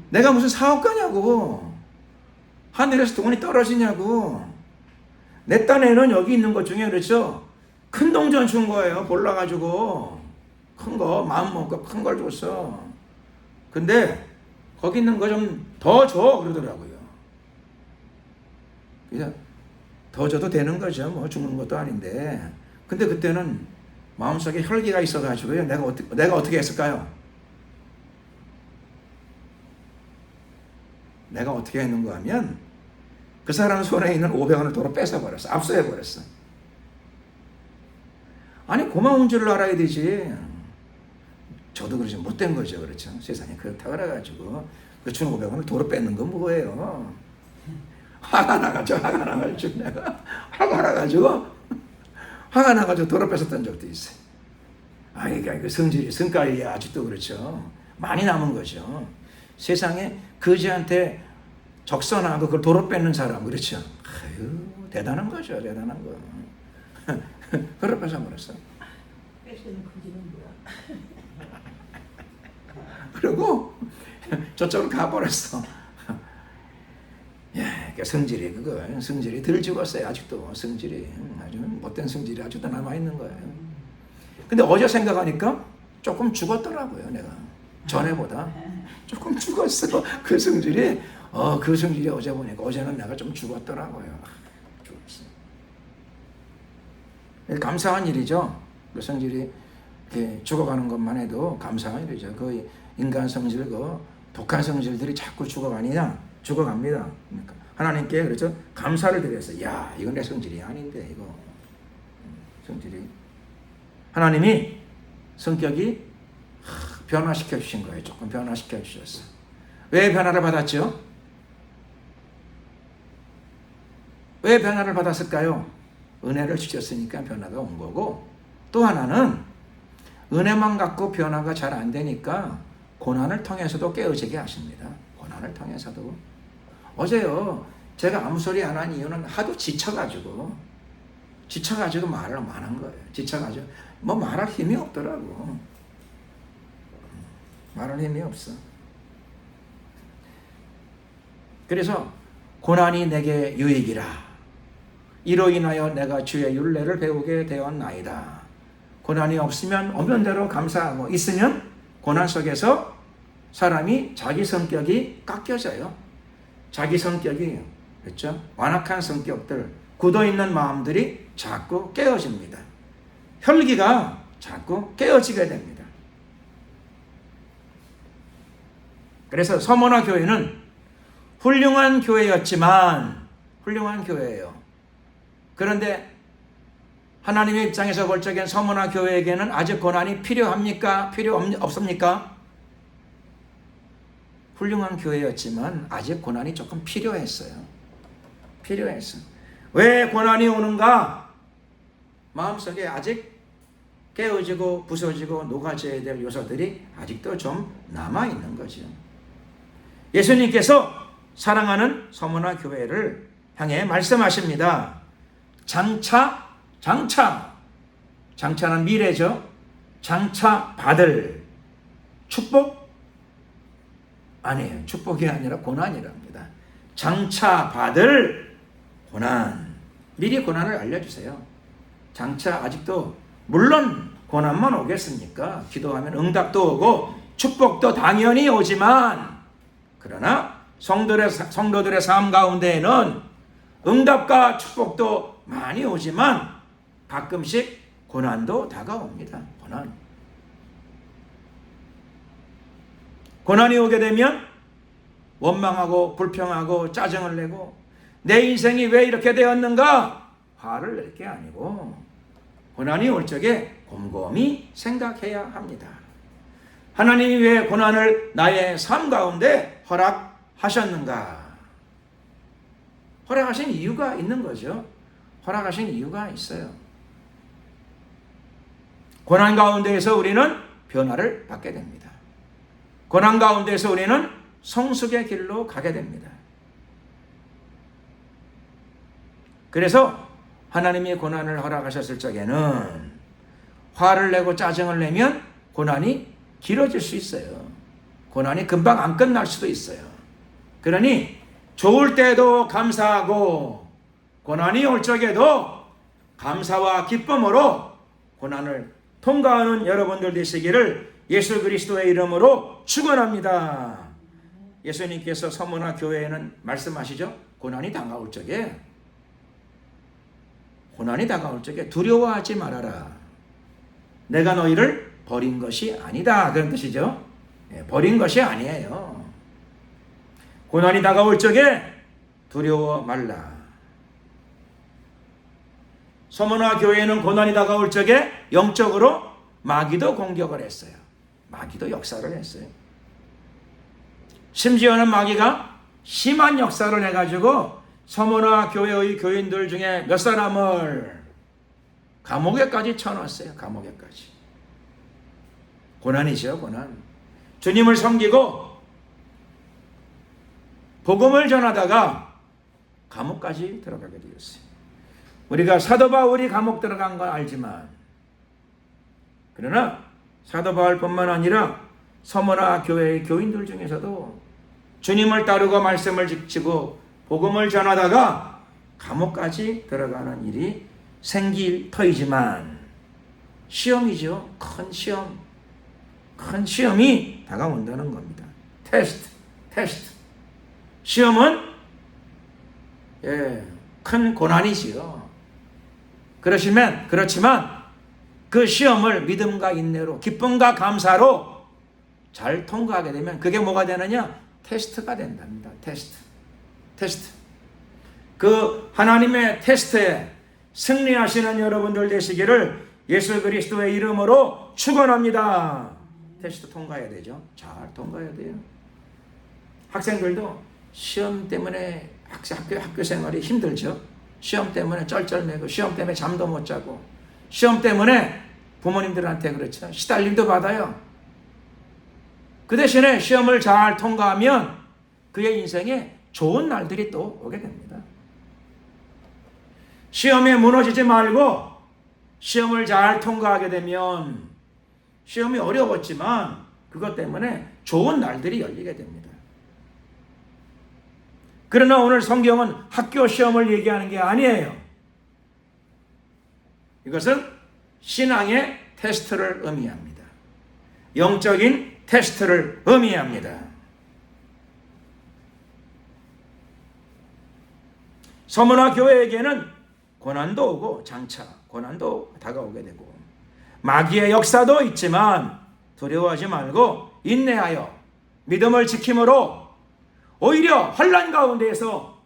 Speaker 1: 내가 무슨 사업가냐고. 하늘에서 돈이 떨어지냐고. 내 딴에는 여기 있는 것 중에, 그렇죠? 큰 동전 준 거예요. 골라가지고. 큰 거, 마음 먹고 큰 걸 줬어. 근데 거기 있는 거 좀 더 줘. 그러더라고요. 그냥 더 줘도 되는 거죠. 뭐 죽는 것도 아닌데. 근데 그때는 마음속에 혈기가 있어가지고요. 내가 어떻게 했을까요? 내가 어떻게 했는가 하면 그 사람 손에 있는 500원을 도로 뺏어버렸어. 압수해버렸어. 아니, 고마운 줄 알아야 되지. 저도 그러지 못된 거죠. 그렇죠. 세상에 그렇다 그래가지고 그 준 500원을 도로 뺏는 건 뭐예요? 화가 나가지고 내가 화가 나가지고 도로 뺏었던 적도 있어요. 그러니까 그 성깔이 아직도 그렇죠. 많이 남은 거죠. 세상에 거지한테 적선하고 그걸 도로 뺏는 사람, 그렇죠. 아유, 대단한 거죠. 대단한 거. 도로 뺏어버렸어.
Speaker 2: 뺏기는 거지는 뭐야?
Speaker 1: 그리고 저쪽으로 가버렸어. 야, 성질이 덜 죽었어요. 아직도 성질이 아주 못된 성질이 아직도 남아 있는 거예요. 근데 어제 생각하니까 조금 죽었더라고요. 내가 전에보다 조금 죽었어. 그 성질이 어제 보니까 어제는 내가 좀 죽었더라고요. 죽었어. 감사한 일이죠. 그 성질이 이렇게 죽어가는 것만 해도 감사한 일이죠. 그 인간 성질, 그 독한 성질들이 자꾸 죽어갑니다. 그러니까 하나님께 그렇죠. 감사를 드렸어요. 야, 이건 내 성질이 아닌데 이거 성질이 하나님이 성격이 변화시켜 주신 거예요. 조금 변화시켜 주셨어. 왜 변화를 받았죠? 왜 변화를 받았을까요? 은혜를 주셨으니까 변화가 온 거고, 또 하나는 은혜만 갖고 변화가 잘 안 되니까 고난을 통해서도 깨어지게 하십니다. 고난을 통해서도. 어제요, 제가 아무 소리 안 한 이유는 하도 지쳐가지고 말을 안 한 거예요. 지쳐가지고 뭐 말할 힘이 없더라고. 말할 힘이 없어. 그래서 고난이 내게 유익이라. 이로 인하여 내가 주의 율례를 배우게 되었나이다. 고난이 없는 대로 감사하고 있으면 고난 속에서 사람이 자기 성격이 깎여져요. 자기 성격이, 그렇죠? 완악한 성격들, 굳어있는 마음들이 자꾸 깨어집니다. 혈기가 자꾸 깨어지게 됩니다. 그래서 서머나 교회는 훌륭한 교회였지만, 훌륭한 교회예요. 그런데 하나님의 입장에서 볼 적엔 서머나 교회에게는 아직 고난이 필요합니까? 필요 없습니까? 훌륭한 교회였지만 아직 고난이 조금 필요했어요. 왜 고난이 오는가? 마음속에 아직 깨어지고 부서지고 녹아져야 될 요소들이 아직도 좀 남아있는 거죠. 예수님께서 사랑하는 서머나 교회를 향해 말씀하십니다. 장차는 미래죠. 장차 받을 축복? 아니에요. 축복이 아니라 고난이랍니다. 장차 받을 고난. 미리 고난을 알려주세요. 장차 아직도 물론 고난만 오겠습니까? 기도하면 응답도 오고 축복도 당연히 오지만, 그러나 성도들의 삶 가운데에는 응답과 축복도 많이 오지만 가끔씩 고난도 다가옵니다. 고난이 오게 되면 원망하고 불평하고 짜증을 내고 내 인생이 왜 이렇게 되었는가? 화를 낼 게 아니고 고난이 올 적에 곰곰이 생각해야 합니다. 하나님이 왜 고난을 나의 삶 가운데 허락하셨는가? 허락하신 이유가 있는 거죠. 허락하신 이유가 있어요. 고난 가운데에서 우리는 변화를 받게 됩니다. 고난 가운데에서 우리는 성숙의 길로 가게 됩니다. 그래서 하나님이 고난을 허락하셨을 적에는 화를 내고 짜증을 내면 고난이 길어질 수 있어요. 고난이 금방 안 끝날 수도 있어요. 그러니 좋을 때도 감사하고 고난이 올 적에도 감사와 기쁨으로 고난을 통과하는 여러분들 되시기를 예수 그리스도의 이름으로 축원합니다. 예수님께서 서문화 교회에는 말씀하시죠. 고난이 다가올 적에 두려워하지 말아라. 내가 너희를 버린 것이 아니다. 그런 뜻이죠. 버린 것이 아니에요. 고난이 다가올 적에 두려워 말라. 서문화 교회는 고난이 다가올 적에 영적으로 마귀도 공격을 했어요. 마귀도 역사를 했어요. 심지어는 마귀가 심한 역사를 해가지고 서문화 교회의 교인들 중에 몇 사람을 감옥에까지 쳐넣었어요. 감옥에까지. 고난이죠, 고난. 주님을 섬기고 복음을 전하다가 감옥까지 들어가게 되었어요. 우리가 사도 바울이 감옥 들어간 건 알지만, 그러나 사도 바울뿐만 아니라 서문화 교회의 교인들 중에서도 주님을 따르고 말씀을 지키고 복음을 전하다가 감옥까지 들어가는 일이 생길 터이지만, 시험이죠. 큰 시험이 다가온다는 겁니다. 테스트. 시험은 큰 고난이지요. 그렇지만 그 시험을 믿음과 인내로 기쁨과 감사로 잘 통과하게 되면 그게 뭐가 되느냐? 테스트가 된답니다. 테스트. 그 하나님의 테스트에 승리하시는 여러분들 되시기를 예수 그리스도의 이름으로 축원합니다. 테스트 통과해야 되죠. 잘 통과해야 돼요. 학생들도 시험 때문에 학교 생활이 힘들죠. 시험 때문에 쩔쩔매고, 시험 때문에 잠도 못 자고, 시험 때문에 부모님들한테 그렇죠. 시달림도 받아요. 그 대신에 시험을 잘 통과하면 그의 인생에 좋은 날들이 또 오게 됩니다. 시험에 무너지지 말고 시험을 잘 통과하게 되면 시험이 어려웠지만 그것 때문에 좋은 날들이 열리게 됩니다. 그러나 오늘 성경은 학교 시험을 얘기하는 게 아니에요. 이것은 신앙의 테스트를 의미합니다. 영적인 테스트를 의미합니다. 서문화 교회에게는 고난도 오고 장차 고난도 다가오게 되고 마귀의 역사도 있지만 두려워하지 말고 인내하여 믿음을 지킴으로 오히려 환난 가운데에서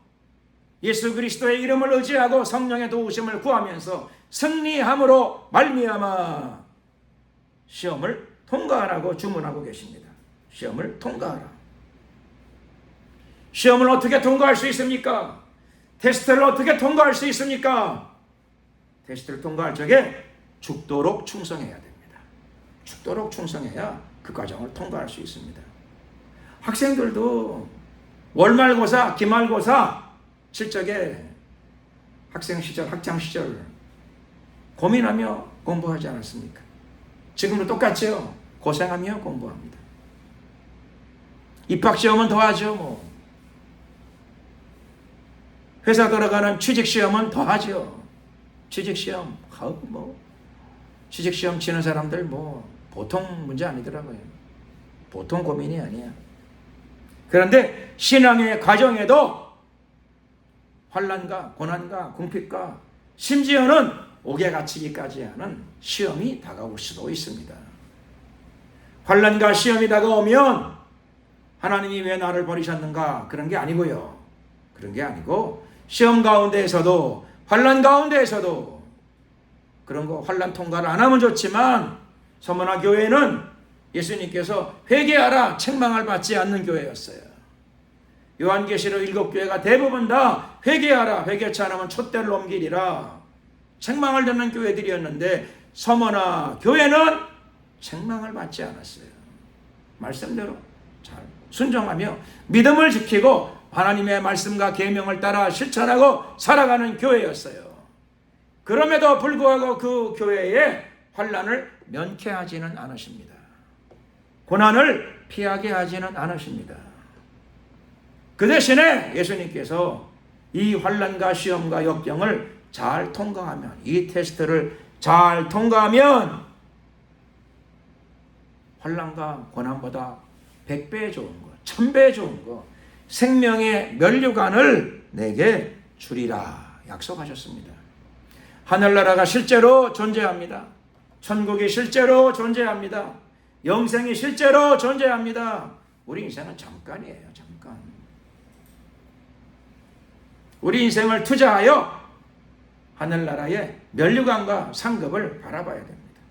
Speaker 1: 예수 그리스도의 이름을 의지하고 성령의 도우심을 구하면서 승리함으로 말미암아 시험을 통과하라고 주문하고 계십니다. 시험을 통과하라. 시험을 어떻게 통과할 수 있습니까? 테스트를 어떻게 통과할 수 있습니까? 테스트를 통과할 적에 죽도록 충성해야 됩니다. 죽도록 충성해야 그 과정을 통과할 수 있습니다. 학생들도 월말고사, 기말고사 칠 적에 학생시절, 학창시절 고민하며 공부하지 않았습니까? 지금도 똑같죠? 고생하며 공부합니다. 입학시험은 더하죠. 뭐. 회사 들어가는 취직시험은 더하죠. 취직시험, 취직시험 치는 사람들 보통 문제 아니더라고요. 보통 고민이 아니야. 그런데 신앙의 과정에도 환난과 고난과 궁핍과 심지어는 옥에 갇히기까지 하는 시험이 다가올 수도 있습니다. 환난과 시험이 다가오면 하나님이 왜 나를 버리셨는가? 그런 게 아니고요. 그런 게 아니고 시험 가운데에서도 환난 가운데에서도 그런 거 환난 통과를 안 하면 좋지만 서문화 교회는 예수님께서 회개하라 책망을 받지 않는 교회였어요. 요한계시록 7교회가 대부분 다 회개하라 회개치 않으면 촛대를 옮기리라 책망을 듣는 교회들이었는데 서머나 교회는 책망을 받지 않았어요. 말씀대로 잘 순종하며 믿음을 지키고 하나님의 말씀과 계명을 따라 실천하고 살아가는 교회였어요. 그럼에도 불구하고 그 교회에 환난을 면케하지는 않으십니다. 고난을 피하게 하지는 않으십니다. 그 대신에 예수님께서 이 환난과 시험과 역경을 잘 통과하면, 이 테스트를 잘 통과하면 환난과 고난보다 100배 좋은 거, 1000배 좋은 거, 생명의 면류관을 내게 주리라 약속하셨습니다. 하늘나라가 실제로 존재합니다. 천국이 실제로 존재합니다. 영생이 실제로 존재합니다. 우리 인생은 잠깐이에요. 잠깐. 우리 인생을 투자하여 하늘나라의 면류관과 상급을 바라봐야 됩니다.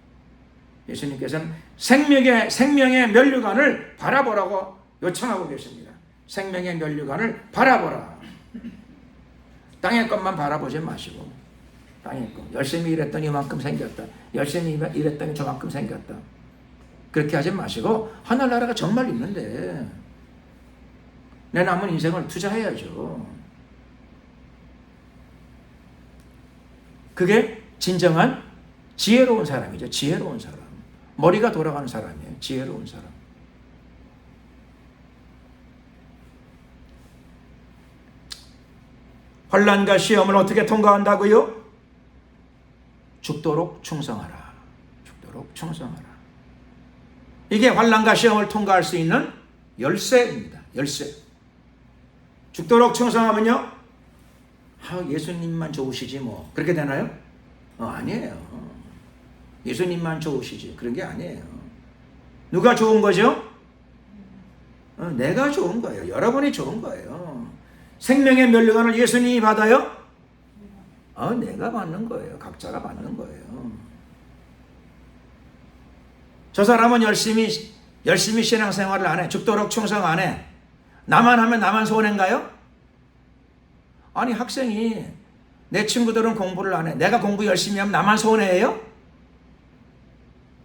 Speaker 1: 예수님께서는 생명의 면류관을 바라보라고 요청하고 계십니다. 생명의 면류관을 바라보라. 땅의 것만 바라보지 마시고, 땅의 것, 열심히 일했더니 이만큼 생겼다, 열심히 일했더니 저만큼 생겼다, 그렇게 하지 마시고 하늘나라가 정말 있는데 내 남은 인생을 투자해야죠. 그게 진정한 지혜로운 사람이죠. 지혜로운 사람. 머리가 돌아가는 사람이에요. 지혜로운 사람. 환난과 시험을 어떻게 통과한다고요? 죽도록 충성하라. 죽도록 충성하라. 이게 환난과 시험을 통과할 수 있는 열쇠입니다. 열쇠. 죽도록 충성하면요, 예수님만 좋으시지 뭐 그렇게 되나요? 아니에요. 예수님만 좋으시지 그런 게 아니에요. 누가 좋은 거죠? 내가 좋은 거예요. 여러분이 좋은 거예요. 생명의 면류관을 예수님이 받아요? 내가 받는 거예요. 각자가 받는 거예요. 저 사람은 열심히 신앙생활을 안 해. 죽도록 충성 안 해. 나만 하면 나만 손해인가요? 아니, 학생이 내 친구들은 공부를 안 해. 내가 공부 열심히 하면 나만 손해예요?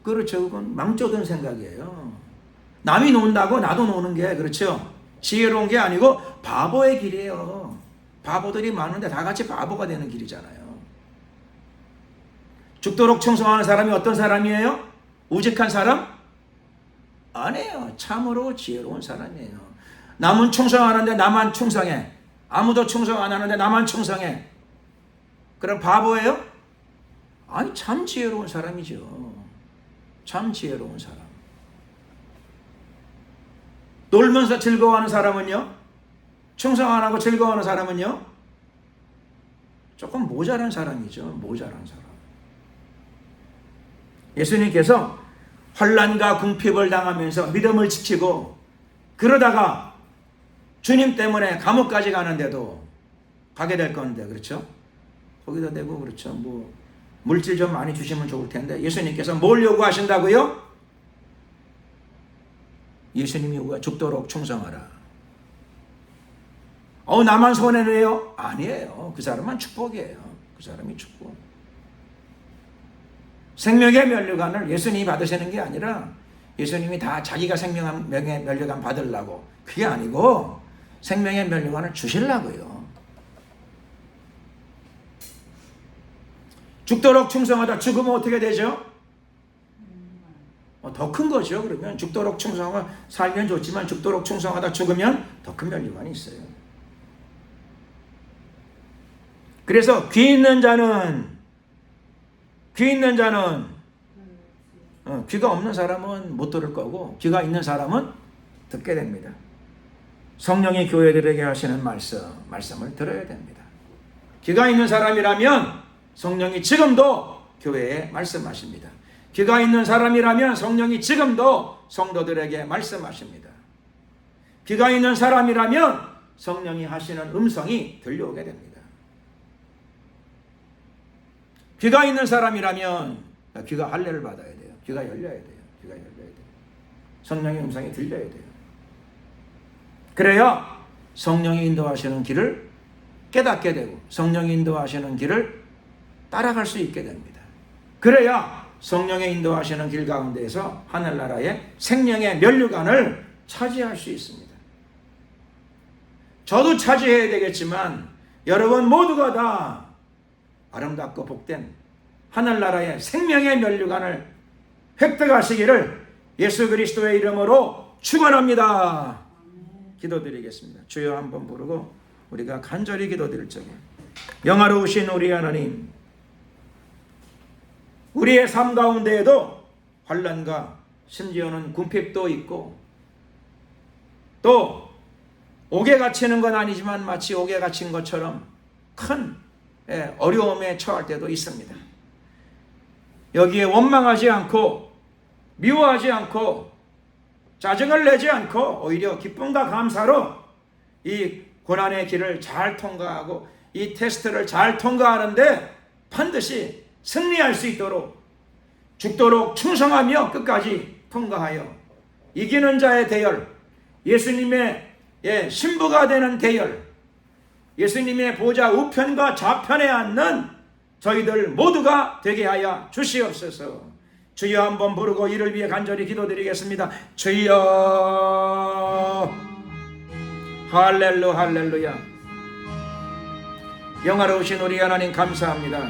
Speaker 1: 그렇죠. 그건 망조던 생각이에요. 남이 논다고 나도 노는 게, 그렇죠, 지혜로운 게 아니고 바보의 길이에요. 바보들이 많은데 다 같이 바보가 되는 길이잖아요. 죽도록 충성하는 사람이 어떤 사람이에요? 우직한 사람? 아니에요. 참으로 지혜로운 사람이에요. 남은 충성하는데 나만 충성해. 아무도 충성 안 하는데 나만 충성해. 그럼 바보예요? 아니, 참 지혜로운 사람이죠. 참 지혜로운 사람. 놀면서 즐거워하는 사람은요? 충성 안 하고 즐거워하는 사람은요? 조금 모자란 사람이죠. 모자란 사람. 예수님께서 환난과 궁핍을 당하면서 믿음을 지키고 그러다가 주님 때문에 감옥까지 가는데도 가게 될 건데, 그렇죠? 거기다 대고, 그렇죠, 뭐 물질 좀 많이 주시면 좋을 텐데 예수님께서 뭘 요구하신다고요? 예수님이 요구가 죽도록 충성하라. 나만 손해네요? 아니에요. 그 사람은 축복이에요. 그 사람이 축복. 생명의 면류관을 예수님이 받으시는 게 아니라 예수님이 다 자기가 생명의 면류관 받으려고, 그게 아니고 생명의 면류관을 주시려고요. 죽도록 충성하다 죽으면 어떻게 되죠? 더 큰 거죠. 그러면 죽도록 충성하고 살면 좋지만 죽도록 충성하다 죽으면 더 큰 면류관이 있어요. 그래서 귀 있는 자는 귀가 없는 사람은 못 들을 거고 귀가 있는 사람은 듣게 됩니다. 성령이 교회들에게 하시는 말씀을 들어야 됩니다. 귀가 있는 사람이라면 성령이 지금도 교회에 말씀하십니다. 귀가 있는 사람이라면 성령이 지금도 성도들에게 말씀하십니다. 귀가 있는 사람이라면 성령이 하시는 음성이 들려오게 됩니다. 귀가 있는 사람이라면 귀가 할례를 받아야 돼요. 귀가 열려야 돼요. 귀가 열려야 돼요. 성령의 음성이 들려야 돼요. 그래야 성령이 인도하시는 길을 깨닫게 되고 성령이 인도하시는 길을 따라갈 수 있게 됩니다. 그래야 성령의 인도하시는 길 가운데에서 하늘나라의 생명의 면류관을 차지할 수 있습니다. 저도 차지해야 되겠지만 여러분 모두가 다 아름답고 복된 하늘나라의 생명의 면류관을 획득하시기를 예수 그리스도의 이름으로 축원합니다. 기도드리겠습니다. 주여 한번 부르고 우리가 간절히 기도드릴 적에 영화로우신 우리 하나님, 우리의 삶 가운데에도 환난과 심지어는 궁핍도 있고 또 옥에 갇히는 건 아니지만 마치 옥에 갇힌 것처럼 큰 어려움에 처할 때도 있습니다. 여기에 원망하지 않고 미워하지 않고 짜증을 내지 않고 오히려 기쁨과 감사로 이 고난의 길을 잘 통과하고 이 테스트를 잘 통과하는데 반드시 승리할 수 있도록 죽도록 충성하며 끝까지 통과하여 이기는 자의 대열, 예수님의 신부가 되는 대열, 예수님의 보좌 우편과 좌편에 앉는 저희들 모두가 되게 하여 주시옵소서. 주여 한번 부르고 이를 위해 간절히 기도드리겠습니다. 주여, 할렐루야. 영화로우신 우리 하나님 감사합니다.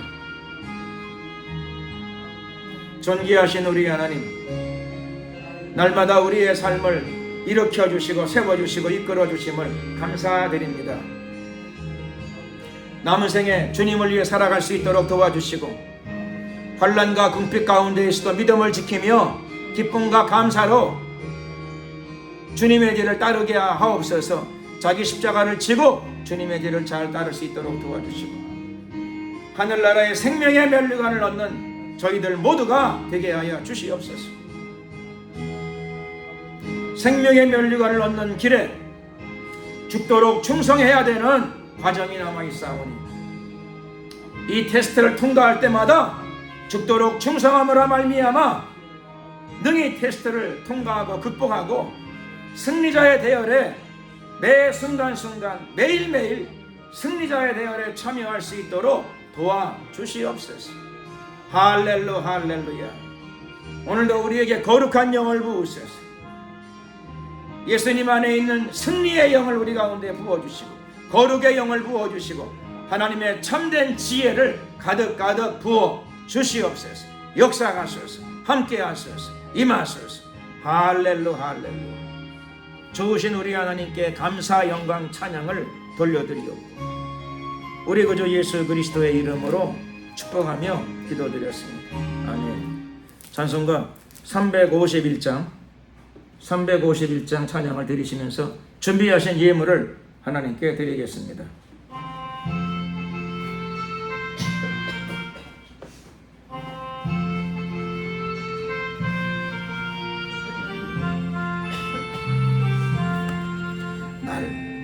Speaker 1: 존귀하신 우리 하나님, 날마다 우리의 삶을 일으켜주시고 세워주시고 이끌어주심을 감사드립니다. 남은 생에 주님을 위해 살아갈 수 있도록 도와주시고 환난과 궁핍 가운데에서도 믿음을 지키며 기쁨과 감사로 주님의 길을 따르게 하옵소서. 자기 십자가를 지고 주님의 길을 잘 따를 수 있도록 도와주시고 하늘나라의 생명의 면류관을 얻는 저희들 모두가 되게 하여 주시옵소서. 생명의 면류관을 얻는 길에 죽도록 충성해야 되는 과정이 남아있사오니 이 테스트를 통과할 때마다 죽도록 충성함으로 말미암아 능히 테스트를 통과하고 극복하고 승리자의 대열에 매 순간순간 매일매일 승리자의 대열에 참여할 수 있도록 도와주시옵소서. 할렐루야. 오늘도 우리에게 거룩한 영을 부으소서. 예수님 안에 있는 승리의 영을 우리 가운데 부어주시고 거룩의 영을 부어주시고 하나님의 참된 지혜를 가득 부어 주시옵소서. 역사하소서. 함께하소서. 임하소서. 할렐루야. 좋으신 우리 하나님께 감사 영광 찬양을 돌려드리옵고 우리 구주 예수 그리스도의 이름으로 축복하며 기도드렸습니다. 아멘. 찬송가 351장 찬양을 드리시면서 준비하신 예물을 하나님께 드리겠습니다.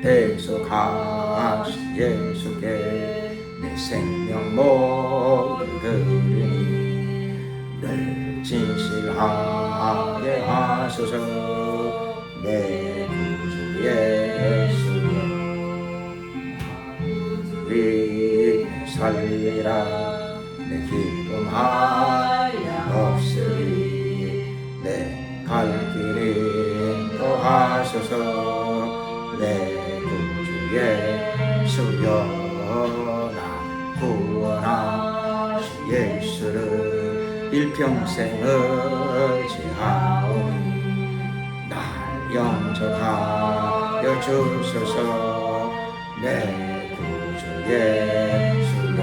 Speaker 1: 대속하신 예수께 내 생명 모두 드리니 늘 진실하게 하소서. 내 구주 예수여 우리 살리라. 내 기쁨 하옵으리. 내 갈 길이 인도하소서. 내 예수여 나 구원하신 예수를 일평생 의지하오니 날 영접하여 주소서. 내 구주 예수여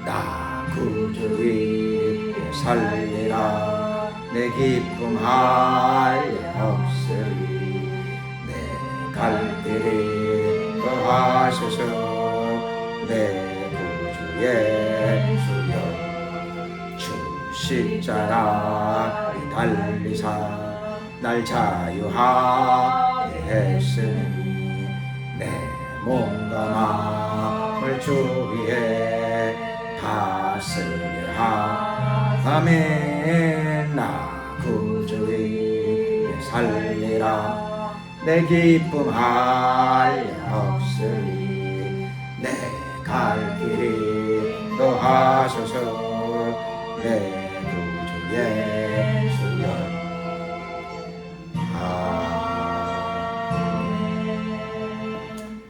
Speaker 1: 나 구주 위에 살리라. 내 기쁨 할례 없으리. 갈 길이 더하소서. 내 구주 예수여 주 십자가에 달리사 날 자유하게 했으니 내 몸과 마음을 주 위에 다스리게 하아멘. 나 구주 위에 살리라. 내 기쁨 할례 없으리. 내 갈 길이 더하소서. 내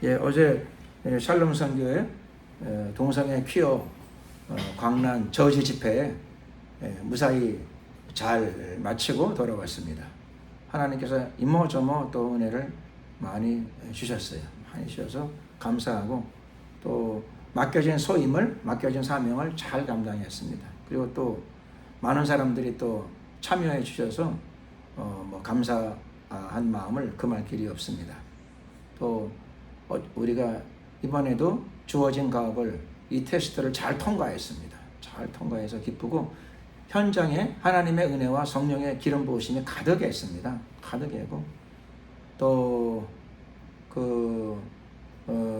Speaker 1: 예, 어제 샬롬 선교회 동성애 퀴어 광란 저지 집회에 무사히 잘 마치고 돌아왔습니다. 하나님께서 이모저모 또 은혜를 많이 주셨어요. 많이 주셔서 감사하고 또 맡겨진 소임을, 맡겨진 사명을 잘 감당했습니다. 그리고 또 많은 사람들이 또 참여해 주셔서 감사한 마음을 금할 길이 없습니다. 또 우리가 이번에도 주어진 과업을 이 테스트를 잘 통과했습니다. 잘 통과해서 기쁘고 현장에 하나님의 은혜와 성령의 기름 부으심이 가득했습니다. 가득하고 또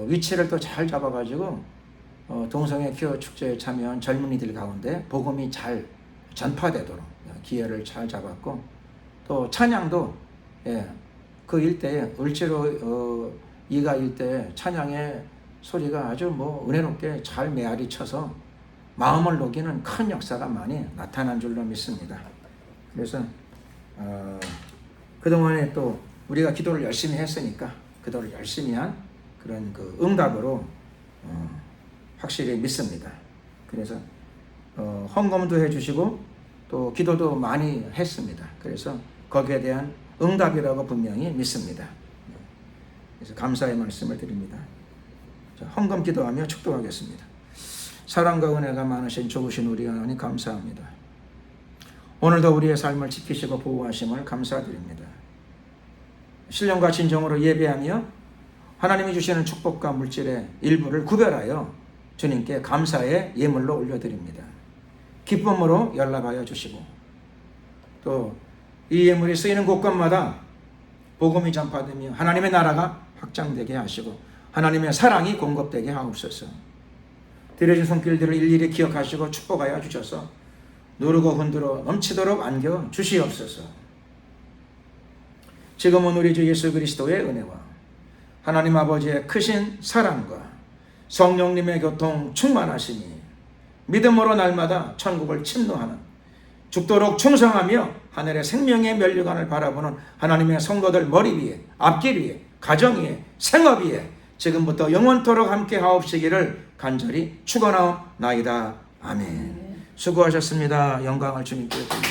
Speaker 1: 위치를 또 잘 잡아가지고 동성애 퀴어 축제에 참여한 젊은이들 가운데 복음이 잘 전파되도록 기회를 잘 잡았고 또 찬양도 그 일대에 을지로 이가 일대에 찬양의 소리가 아주 은혜롭게 잘 메아리 쳐서 마음을 녹이는 큰 역사가 많이 나타난 줄로 믿습니다. 그래서 그동안에 또 우리가 기도를 열심히 했으니까 기도를 열심히 한 그런 응답으로 확실히 믿습니다. 그래서 헌금도 해주시고 또 기도도 많이 했습니다. 그래서 거기에 대한 응답이라고 분명히 믿습니다. 그래서 감사의 말씀을 드립니다. 헌금 기도하며 축도하겠습니다. 사랑과 은혜가 많으신 좋으신 우리 하나님 감사합니다. 오늘도 우리의 삶을 지키시고 보호하심을 감사드립니다. 신령과 진정으로 예배하며 하나님이 주시는 축복과 물질의 일부를 구별하여 주님께 감사의 예물로 올려드립니다. 기쁨으로 연락하여 주시고 또 이 예물이 쓰이는 곳곳마다 복음이 전파되며 하나님의 나라가 확장되게 하시고 하나님의 사랑이 공급되게 하옵소서. 드려진 손길들을 일일이 기억하시고 축복하여 주셔서 누르고 흔들어 넘치도록 안겨 주시옵소서. 지금은 우리 주 예수 그리스도의 은혜와 하나님 아버지의 크신 사랑과 성령님의 교통 충만하시니 믿음으로 날마다 천국을 침노하는 죽도록 충성하며 하늘의 생명의 면류관을 바라보는 하나님의 성도들 머리 위에, 앞길 위에, 가정 위에, 생업 위에 지금부터 영원토록 함께 하옵시기를 간절히 축원하옵나이다. 아멘. 수고하셨습니다. 영광을 주님께 드립니다.